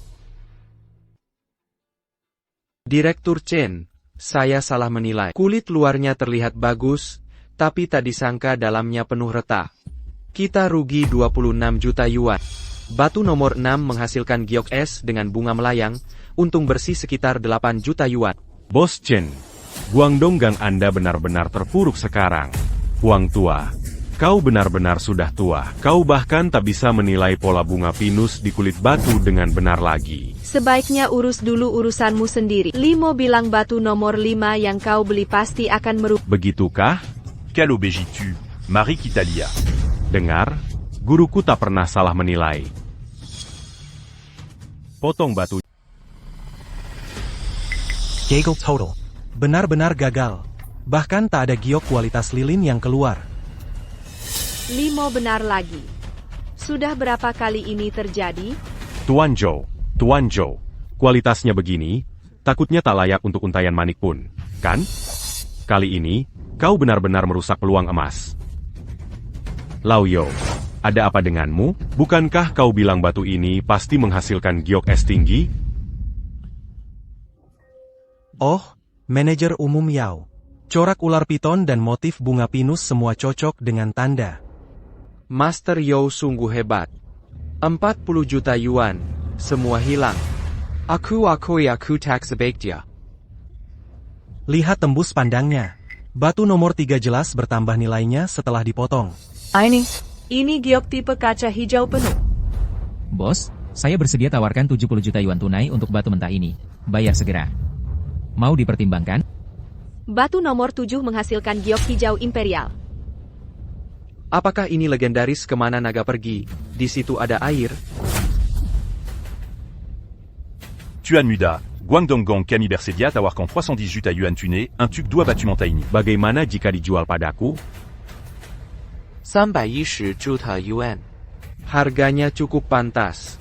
Direktur Chen, saya salah menilai. Kulit luarnya terlihat bagus, tapi tak disangka dalamnya penuh retak. Kita rugi 26 juta yuan. Batu nomor 6 menghasilkan giok es dengan bunga melayang, untung bersih sekitar 8 juta yuan. Bos Chen, Guangdong Gang Anda benar-benar terpuruk sekarang. Huang tua, kau benar-benar sudah tua. Kau bahkan tak bisa menilai pola bunga pinus di kulit batu dengan benar lagi. Sebaiknya urus dulu urusanmu sendiri. Limo bilang batu nomor 5 yang kau beli pasti akan merugi. Begitukah? Quelle obégitu, Marie Kitalia. Dengar, guruku tak pernah salah menilai. Potong batu. Gagal total. Benar-benar gagal. Bahkan tak ada giok kualitas lilin yang keluar. Limo benar lagi. Sudah berapa kali ini terjadi? Tuan Zhou, kualitasnya begini, takutnya tak layak untuk untayan manik pun, kan? Kali ini, kau benar-benar merusak peluang emas. Lao Yo, ada apa denganmu? Bukankah kau bilang batu ini pasti menghasilkan giok es tinggi? Oh, manajer umum Yao. Corak ular piton dan motif bunga pinus semua cocok dengan tanda. Master Yo sungguh hebat. 40 juta yuan, semua hilang. Aku tak sebaiknya. Lihat tembus pandangnya. Batu nomor 3 jelas bertambah nilainya setelah dipotong. Ini giok tipe kaca hijau penuh. Bos, saya bersedia tawarkan 70 juta yuan tunai untuk batu mentah ini. Bayar segera. Mau dipertimbangkan? Batu nomor 7 menghasilkan giok hijau imperial. Apakah ini legendaris kemana naga pergi? Di situ ada air. Tuan Muda, Guangdong Gang Kami bersedia tawarkan 310 juta yuan tunai, un tube dua batu mentah ini. Bagaimana jika dijual padaku? 310 juta yuan. Harganya cukup pantas.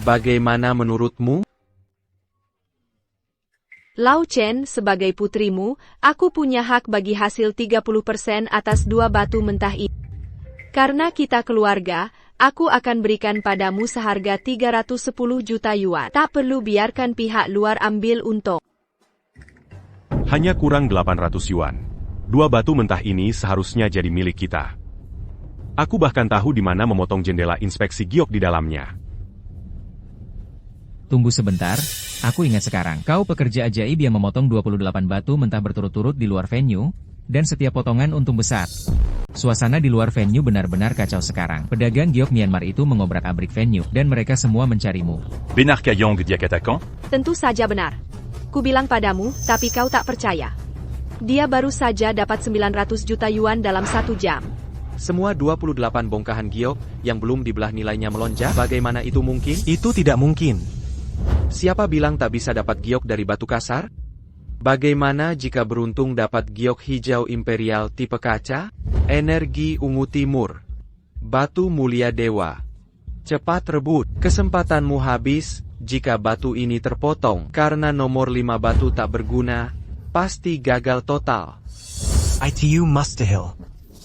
Bagaimana menurutmu? Lao Chen, sebagai putrimu, aku punya hak bagi hasil 30% atas 2 batu mentah ini. Karena kita keluarga, aku akan berikan padamu seharga 310 juta yuan. Tak perlu biarkan pihak luar ambil untung. Hanya kurang 800 yuan. 2 batu mentah ini seharusnya jadi milik kita. Aku bahkan tahu di mana memotong jendela inspeksi giok di dalamnya. Tunggu sebentar, aku ingat sekarang. Kau pekerja ajaib yang memotong 28 batu mentah berturut-turut di luar venue, dan setiap potongan untung besar. Suasana di luar venue benar-benar kacau sekarang. Pedagang giok Myanmar itu mengobrak-abrik venue, dan mereka semua mencarimu. Benar Kayong dia katakan? Tentu saja benar. Ku bilang padamu, tapi kau tak percaya. Dia baru saja dapat 900 juta yuan dalam 1 jam. Semua 28 bongkahan giok yang belum dibelah nilainya melonjak. Bagaimana itu mungkin? Itu tidak mungkin. Siapa bilang tak bisa dapat giok dari batu kasar? Bagaimana jika beruntung dapat giok hijau imperial tipe kaca? Energi ungu timur. Batu mulia dewa. Cepat rebut. Kesempatanmu habis jika batu ini terpotong. Karena nomor 5 batu tak berguna, pasti gagal total. ITU mustahil.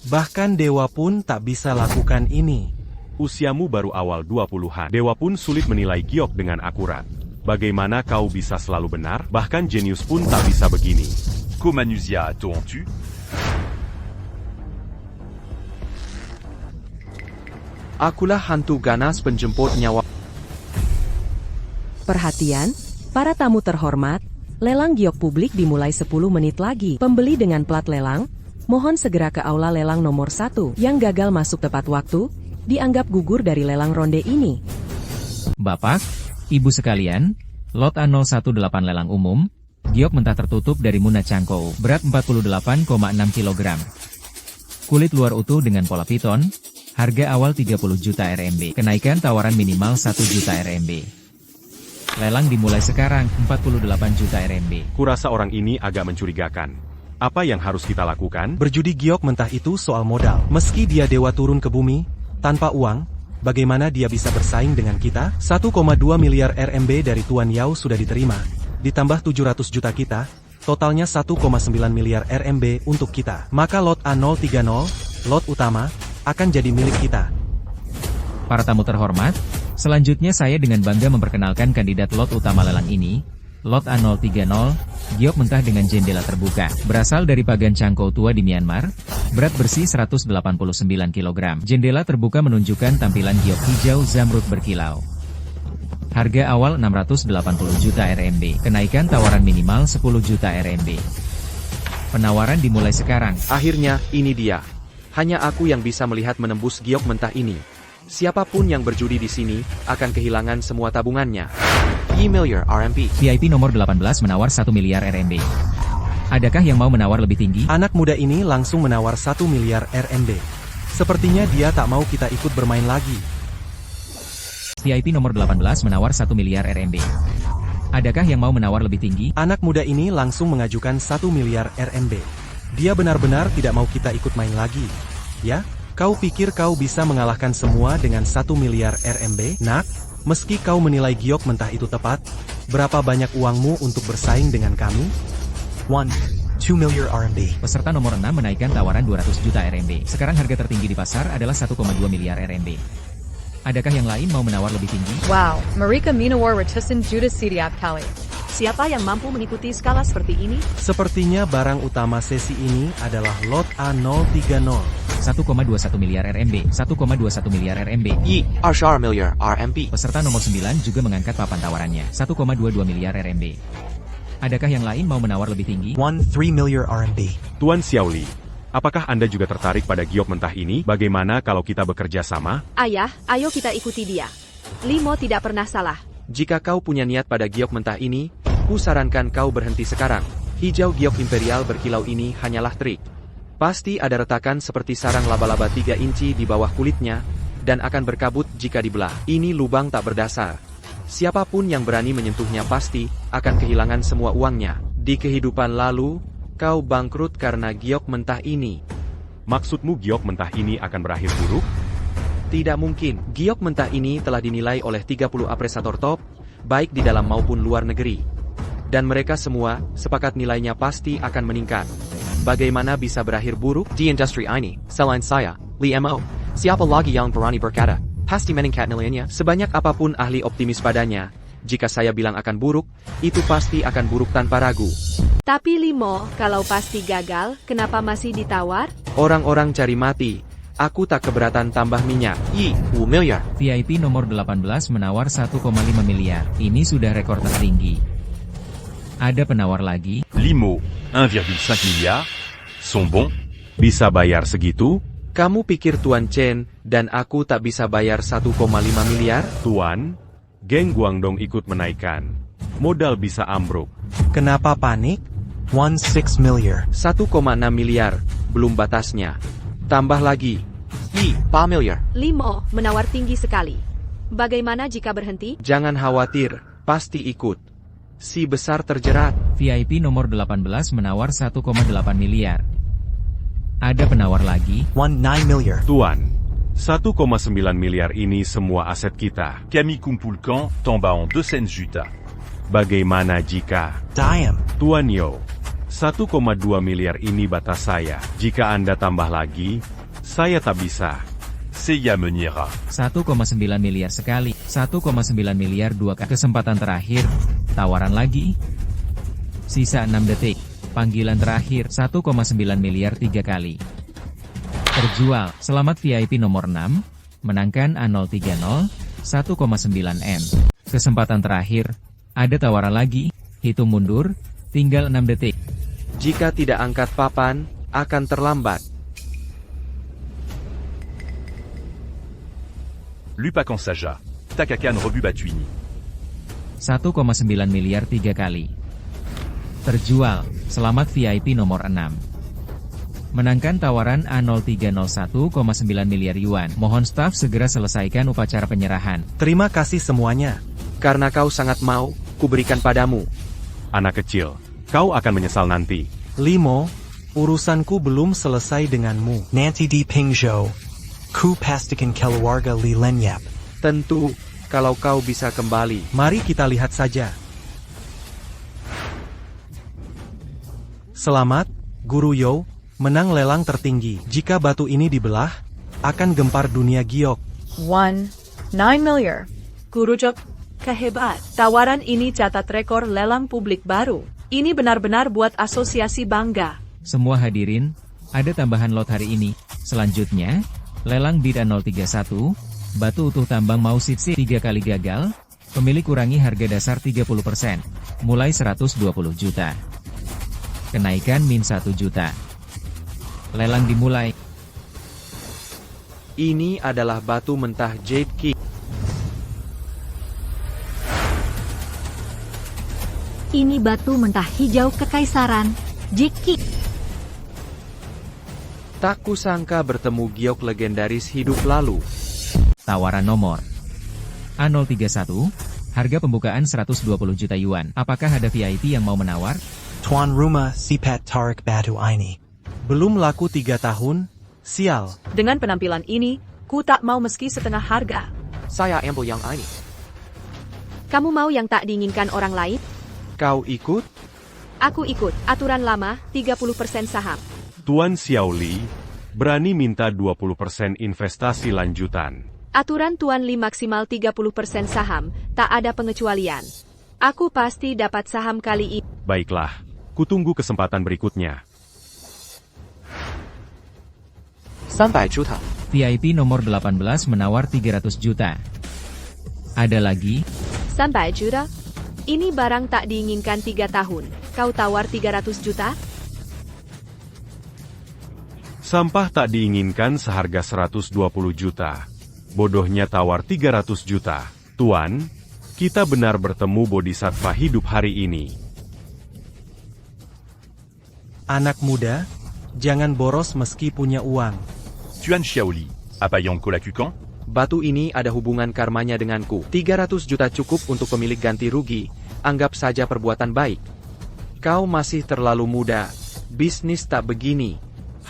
Bahkan dewa pun tak bisa lakukan ini. Usiamu baru awal 20-an. Dewa pun sulit menilai giok dengan akurat. Bagaimana kau bisa selalu benar? Bahkan jenius pun tak bisa begini. Komanusia attends-tu? Akulah hantu ganas penjemput nyawa. Perhatian, para tamu terhormat, lelang giok publik dimulai 10 menit lagi. Pembeli dengan plat lelang, mohon segera ke aula lelang nomor 1. Yang gagal masuk tepat waktu, dianggap gugur dari lelang ronde ini. Bapak, Ibu sekalian, lot A018 lelang umum, giok mentah tertutup dari Muna Changkou, berat 48,6 kg. Kulit luar utuh dengan pola piton, harga awal 30 juta RMB, kenaikan tawaran minimal 1 juta RMB. Lelang dimulai sekarang, 48 juta RMB. Kurasa orang ini agak mencurigakan. Apa yang harus kita lakukan? Berjudi giok mentah itu soal modal. Meski dia dewa turun ke bumi, tanpa uang, bagaimana dia bisa bersaing dengan kita? 1,2 miliar RMB dari Tuan Yao sudah diterima. Ditambah 700 juta kita, totalnya 1,9 miliar RMB untuk kita. Maka lot A030, lot utama, akan jadi milik kita. Para tamu terhormat, selanjutnya saya dengan bangga memperkenalkan kandidat lot utama lelang ini, lot A030, giok mentah dengan jendela terbuka, berasal dari Pagan Cangkou tua di Myanmar, berat bersih 189 kg. Jendela terbuka menunjukkan tampilan giok hijau zamrud berkilau. Harga awal 680 juta RMB, kenaikan tawaran minimal 10 juta RMB. Penawaran dimulai sekarang. Akhirnya, ini dia. Hanya aku yang bisa melihat menembus giok mentah ini. Siapapun yang berjudi di sini, akan kehilangan semua tabungannya. E-Milliar RMB. VIP nomor 18 menawar 1 miliar RMB. Adakah yang mau menawar lebih tinggi? Anak muda ini langsung menawar 1 miliar RMB. Sepertinya dia tak mau kita ikut bermain lagi. VIP nomor 18 menawar 1 miliar RMB. Adakah yang mau menawar lebih tinggi? Anak muda ini langsung mengajukan 1 miliar RMB. Dia benar-benar tidak mau kita ikut main lagi. Ya, kau pikir kau bisa mengalahkan semua dengan 1 miliar RMB? Nak, meski kau menilai giok mentah itu tepat, berapa banyak uangmu untuk bersaing dengan kami? 2 miliar RMB. Peserta nomor 6 menaikkan tawaran 200 juta RMB. Sekarang harga tertinggi di pasar adalah 1,2 miliar RMB. Adakah yang lain mau menawar lebih tinggi? Wow, mereka menawar ratusan juta setiap kali. Siapa yang mampu mengikuti skala seperti ini? Sepertinya barang utama sesi ini adalah lot A030. 1,21 miliar RMB, 1,21 miliar RMB. Arshar miliar RMB. Peserta nomor 9 juga mengangkat papan tawarannya, 1,22 miliar RMB. Adakah yang lain mau menawar lebih tinggi? 3 miliar RMB. Tuan Xiaoli, apakah Anda juga tertarik pada giok mentah ini? Bagaimana kalau kita bekerja sama? Ayah, ayo kita ikuti dia. Limo tidak pernah salah. Jika kau punya niat pada giok mentah ini, ku sarankan kau berhenti sekarang. Hijau giok imperial berkilau ini hanyalah trik. Pasti ada retakan seperti sarang laba-laba 3 inci di bawah kulitnya, dan akan berkabut jika dibelah. Ini lubang tak berdasar. Siapapun yang berani menyentuhnya pasti akan kehilangan semua uangnya. Di kehidupan lalu, kau bangkrut karena giok mentah ini. Maksudmu giok mentah ini akan berakhir buruk? Tidak mungkin. Giok mentah ini telah dinilai oleh 30 apresator top, baik di dalam maupun luar negeri. Dan mereka semua sepakat nilainya pasti akan meningkat. Bagaimana bisa berakhir buruk? Di industri ini, selain saya, Li Mo, siapa lagi yang berani berkata, pasti meningkat nilainya. Sebanyak apapun ahli optimis padanya, jika saya bilang akan buruk, itu pasti akan buruk tanpa ragu. Tapi Limo, kalau pasti gagal, kenapa masih ditawar? Orang-orang cari mati. Aku tak keberatan tambah minyak. 2 miliar. VIP nomor 18 menawar 1,5 miliar. Ini sudah rekor tertinggi. Ada penawar lagi? Limo, 1,5 milliard. Sont bons? Bisa bayar segitu? Kamu pikir Tuan Chen dan aku tak bisa bayar 1,5 miliar? Tuan, geng Guangdong ikut menaikkan. Modal bisa ambruk. Kenapa panik? 1.6 miliar. 1,6 miliar, belum batasnya. Tambah lagi. 4 miliar. Limo, menawar tinggi sekali. Bagaimana jika berhenti? Jangan khawatir, pasti ikut. Si besar terjerat. VIP nomor 18 menawar 1,8 miliar. Ada penawar lagi? 19 miliar. Tuan, 1,9 miliar ini semua aset kita. Camille Kumpulkan tomba en 2 cents juta. Bagaimana jika? Diam. Tuan Yo, 1,2 miliar ini batas saya. Jika Anda tambah lagi, saya tak bisa. Seiya me niera. 1,9 miliar sekali, 1,9 miliar 2 kali. Kesempatan terakhir, tawaran lagi. Sisa 6 detik. Panggilan terakhir, 1,9 miliar 3 kali. Terjual. Selamat VIP nomor 6, menangkan A030, 1,9 M. Kesempatan terakhir, ada tawaran lagi, hitung mundur, tinggal 6 detik. Jika tidak angkat papan, akan terlambat. Lupakan saja. Takakan rebu batuini. 1,9 miliar 3 kali. Terjual. Selamat VIP nomor 6. Menangkan tawaran A030 1,9 miliar yuan. Mohon staf segera selesaikan upacara penyerahan. Terima kasih semuanya. Karena kau sangat mau, kuberikan padamu. Anak kecil, kau akan menyesal nanti. Limo, urusanku belum selesai denganmu. Nanti di Pingzhou. Ku pastikan keluarga Li lenyap. Tentu, kalau kau bisa kembali. Mari kita lihat saja. Selamat, Guru Yo, menang lelang tertinggi. Jika batu ini dibelah, akan gempar dunia giok. 9 miliar. Kurujok, kehebat. Tawaran ini catat rekor lelang publik baru. Ini benar-benar buat asosiasi bangga. Semua hadirin, ada tambahan lot hari ini. Selanjutnya, lelang bid 031, batu utuh tambang Mausitsi 3 kali gagal, pemilik kurangi harga dasar 30%, mulai 120 juta. Kenaikan min 1 juta. Lelang dimulai. Ini adalah batu mentah Jade Key. Ini batu mentah hijau kekaisaran, Jiki. Tak kusangka bertemu giok legendaris hidup lalu. Tawaran nomor A031, harga pembukaan 120 juta yuan. Apakah ada VIP yang mau menawar? Tuan Rumah Sipat Tarik Batu Ini. Belum laku 3 tahun, sial. Dengan penampilan ini, ku tak mau meski setengah harga. Saya ambil yang ini. Kamu mau yang tak diinginkan orang lain? Kau ikut? Aku ikut. Aturan lama, 30% saham. Tuan Xiao Li berani minta 20% investasi lanjutan. Aturan Tuan Li maksimal 30% saham, tak ada pengecualian. Aku pasti dapat saham kali ini. Baiklah, kutunggu kesempatan berikutnya. Sampai juta. VIP nomor 18 menawar 300 juta. Ada lagi? Sampai juta? Ini barang tak diinginkan 3 tahun. Kau tawar 300 juta? Sampah tak diinginkan seharga 120 juta. Bodohnya tawar 300 juta. Tuan, kita benar bertemu bodhisattva hidup hari ini. Anak muda, jangan boros meski punya uang. Tuan Xiaoli, apa yang kau lakukan? Batu ini ada hubungan karmanya denganku. 300 juta cukup untuk pemilik ganti rugi. Anggap saja perbuatan baik. Kau masih terlalu muda. Bisnis tak begini.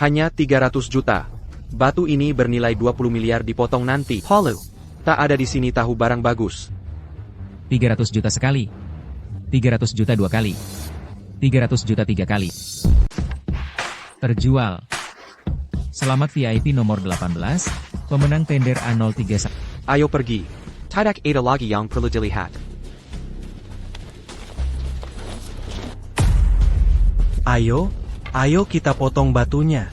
Hanya 300 juta. Batu ini bernilai 20 miliar dipotong nanti. Halo. Tak ada di sini tahu barang bagus. 300 juta sekali. 300 juta 2 kali. 300 juta 3 kali. Terjual. Selamat VIP nomor 18, pemenang tender A031. Ayo pergi. Tidak ada lagi yang perlu dilihat. Ayo kita potong batunya.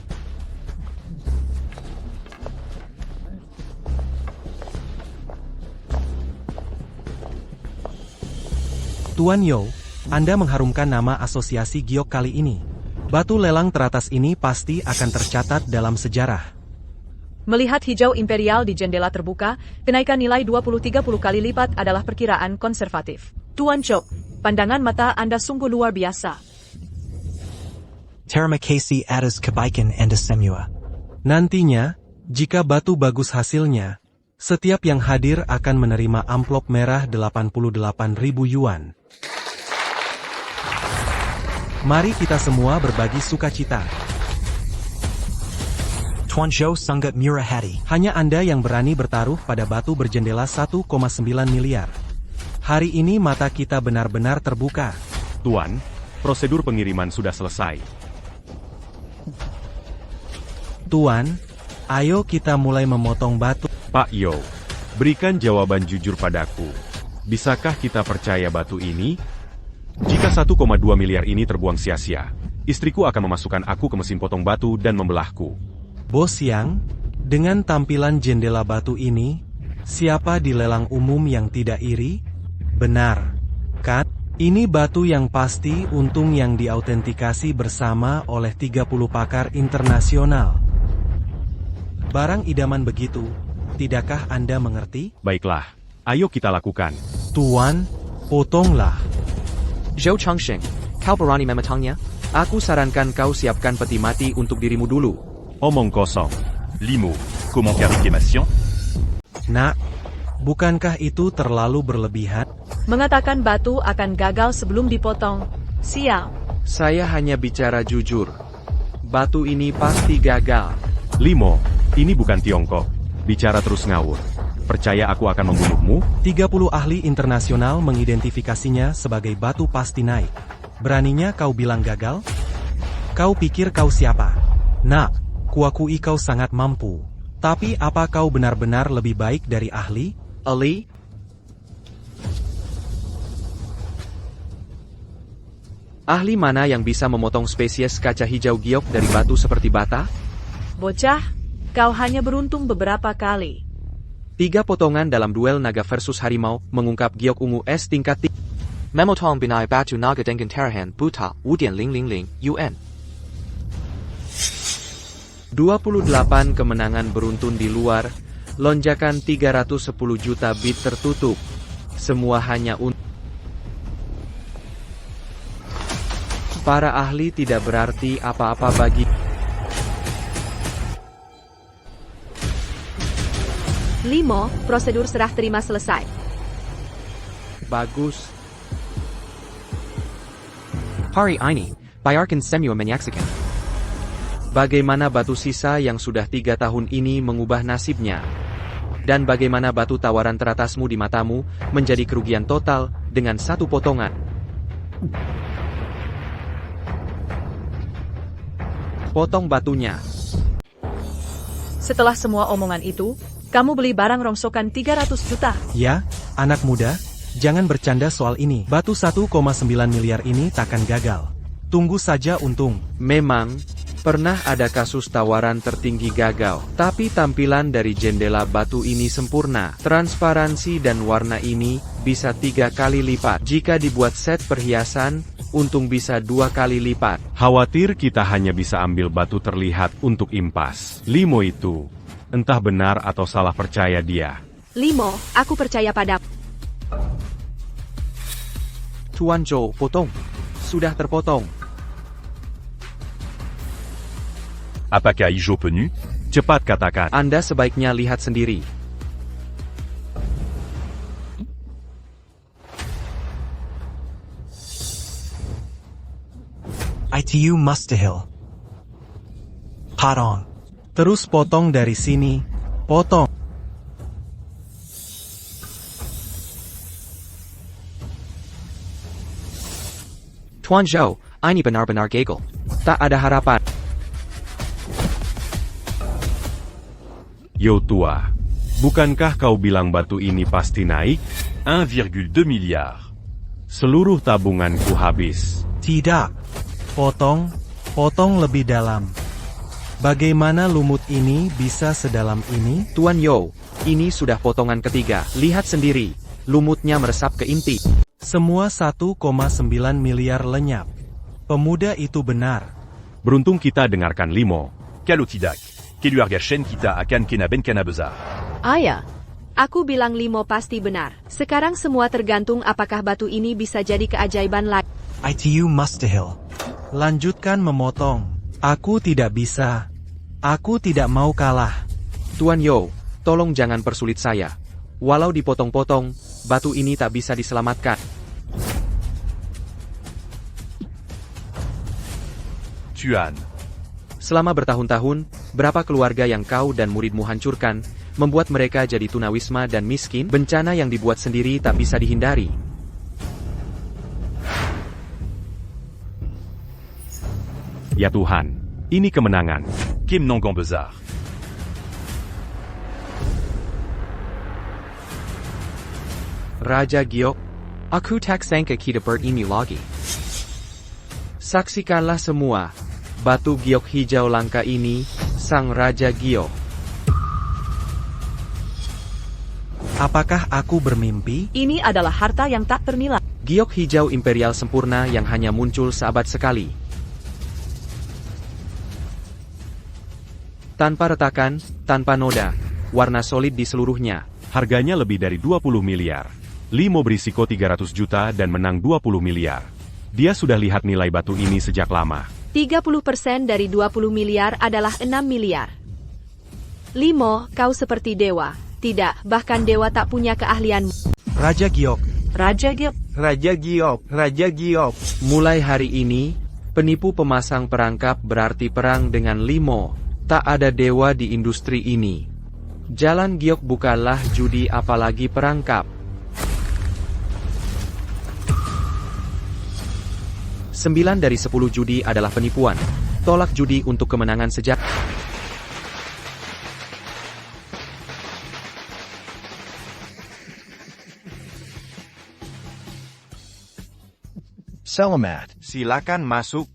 Tuan Yo, Anda mengharumkan nama asosiasi giok kali ini. Batu lelang teratas ini pasti akan tercatat dalam sejarah. Melihat hijau imperial di jendela terbuka, kenaikan nilai 20-30 kali lipat adalah perkiraan konservatif. Tuan Chok, pandangan mata Anda sungguh luar biasa. Terima kasih atas kebaikan Anda semua. Nantinya, jika batu bagus hasilnya, setiap yang hadir akan menerima amplop merah 88.000 yuan. Mari kita semua berbagi sukacita. Tuan Zhou sangat murah hati. Hanya Anda yang berani bertaruh pada batu berjendela 1,9 miliar. Hari ini mata kita benar-benar terbuka. Tuan, prosedur pengiriman sudah selesai. Tuan, ayo kita mulai memotong batu. Pak Yo, berikan jawaban jujur padaku. Bisakah kita percaya batu ini? Jika 1,2 miliar ini terbuang sia-sia, istriku akan memasukkan aku ke mesin potong batu dan membelahku. Bos Yang, dengan tampilan jendela batu ini, siapa di lelang umum yang tidak iri? Benar, kan? Ini batu yang pasti untung yang diautentikasi bersama oleh 30 pakar internasional. Barang idaman begitu, tidakkah Anda mengerti? Baiklah, ayo kita lakukan. Tuan, potonglah. Zhou Changsheng, kau berani mematangnya? Aku sarankan kau siapkan peti mati untuk dirimu dulu. Omong kosong. Limo, comment qualification? Nak, bukankah itu terlalu berlebihan? Mengatakan batu akan gagal sebelum dipotong. Sial. Saya hanya bicara jujur. Batu ini pasti gagal. Limo, ini bukan Tiongkok. Bicara terus ngawur. Percaya aku akan membunuhmu? 30 ahli internasional mengidentifikasinya sebagai batu pasti naik. Beraninya kau bilang gagal? Kau pikir kau siapa? Nak, kuakui kau sangat mampu. Tapi apa kau benar-benar lebih baik dari ahli? Ali? Ahli mana yang bisa memotong spesies kaca hijau giok dari batu seperti bata? Bocah, kau hanya beruntung beberapa kali. 3 potongan dalam duel naga versus harimau mengungkap giok ungu S tingkat Memotong binai batu naga dengan terahan buta 5.000 UN. 28 kemenangan beruntun di luar, lonjakan 310 juta bit tertutup. Semua hanya untuk para ahli tidak berarti apa-apa bagi Limo, prosedur serah terima selesai. bagus. Hari ini, bayarkan semua menyaksikan. Bagaimana batu sisa yang sudah 3 tahun ini mengubah nasibnya? Dan bagaimana batu tawaran teratasmu di matamu menjadi kerugian total dengan 1 potongan? Potong batunya. Setelah semua omongan itu, kamu beli barang rongsokan 300 juta. Ya, anak muda, jangan bercanda soal ini. Batu 1,9 miliar ini takkan gagal. Tunggu saja untung. Memang, pernah ada kasus tawaran tertinggi gagal. Tapi tampilan dari jendela batu ini sempurna. Transparansi dan warna ini bisa 3 kali lipat. Jika dibuat set perhiasan, untung bisa 2 kali lipat. Khawatir kita hanya bisa ambil batu terlihat untuk impas. Limo itu, entah benar atau salah percaya dia. Limo, aku percaya padamu. Tuan Zhou, potong. Sudah terpotong. Apakah hijau penyu? Cepat katakan. Anda sebaiknya lihat sendiri. ITU Mustahil. Potong. Terus potong dari sini. Potong. Tuan Zhou, ini benar-benar gagal. Tak ada harapan. Yo tua, bukankah kau bilang batu ini pasti naik? 1,2 milliard. Seluruh tabunganku habis. Tidak. Potong. Potong lebih dalam. Bagaimana lumut ini bisa sedalam ini? Tuan Yo, ini sudah potongan ketiga. Lihat sendiri, lumutnya meresap ke inti. Semua 1,9 miliar lenyap. Pemuda itu benar. Beruntung kita dengarkan Limo. Kalotidak. Keluarga Shen kita akan kena benkana besar. Ayah, aku bilang Limo pasti benar. Sekarang semua tergantung apakah batu ini bisa jadi keajaiban lagi. ITU Mustahil. Lanjutkan memotong. Aku tidak bisa. Aku tidak mau kalah. Tuan Yo, tolong jangan persulit saya. Walau dipotong-potong, batu ini tak bisa diselamatkan. Tuan. Selama bertahun-tahun, berapa keluarga yang kau dan muridmu hancurkan, membuat mereka jadi tunawisma dan miskin? Bencana yang dibuat sendiri tak bisa dihindari. Ya Tuhan, ini kemenangan. Kim Nongon besar. Raja Giok, Aku tak sangka kita ini lagi. saksikanlah semua. Batu giok hijau langka ini, sang Raja Giok. Apakah aku bermimpi? Ini adalah harta yang tak ternilai. Giok hijau imperial sempurna yang hanya muncul seabad sekali. Tanpa retakan, tanpa noda, warna solid di seluruhnya. Harganya lebih dari 20 miliar. Limo berisiko 300 juta dan menang 20 miliar. Dia sudah lihat nilai batu ini sejak lama. 30% dari 20 miliar adalah 6 miliar. Limo, kau seperti dewa. Tidak, bahkan dewa tak punya keahlian. Raja Giok. Raja Giok. Raja Giok. Raja Giok. Mulai hari ini, penipu pemasang perangkap berarti perang dengan Limo. Tak ada dewa di industri ini. Jalan Giok bukanlah judi apalagi perangkap. 9 dari 10 judi adalah penipuan. Tolak judi untuk kemenangan sejak. Selamat. Silakan masuk.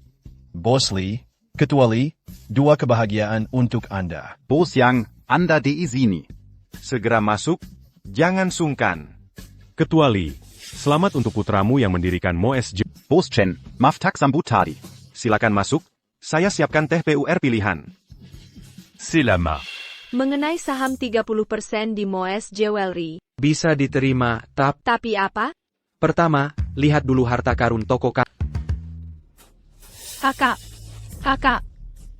Bos Lee, Ketua Lee, 2 kebahagiaan untuk Anda. Bos Yang, Anda di sini. Segera masuk, jangan sungkan. Ketua Lee, selamat untuk putramu yang mendirikan MOSJ. Bos Chen, maaf tak sambut tadi. Silakan masuk, saya siapkan teh PUR pilihan. C'est lama. Mengenai saham 30% di Moes Jewelry. Bisa diterima, Tapi apa? Pertama, lihat dulu harta karun toko Kakak.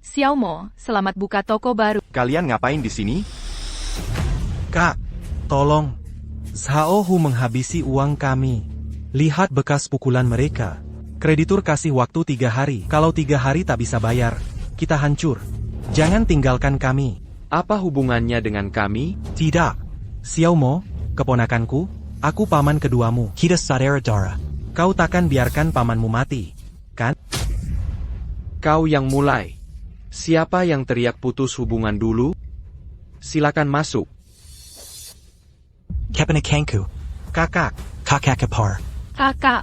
Xiao Mo, selamat buka toko baru. Kalian ngapain di sini? Kak, tolong. Zhao Hu menghabisi uang kami. Lihat bekas pukulan mereka. Kreditur kasih waktu 3 hari. Kalau 3 hari tak bisa bayar, kita hancur. Jangan tinggalkan kami. Apa hubungannya dengan kami? Tidak. Xiao Mo, keponakanku, aku paman keduamu. Kita saudara-saudara. Kau takkan biarkan pamanmu mati, kan? Kau yang mulai. Siapa yang teriak putus hubungan dulu? Silakan masuk. Kepenakangku. Kakak. Kakak kapar. Kakak.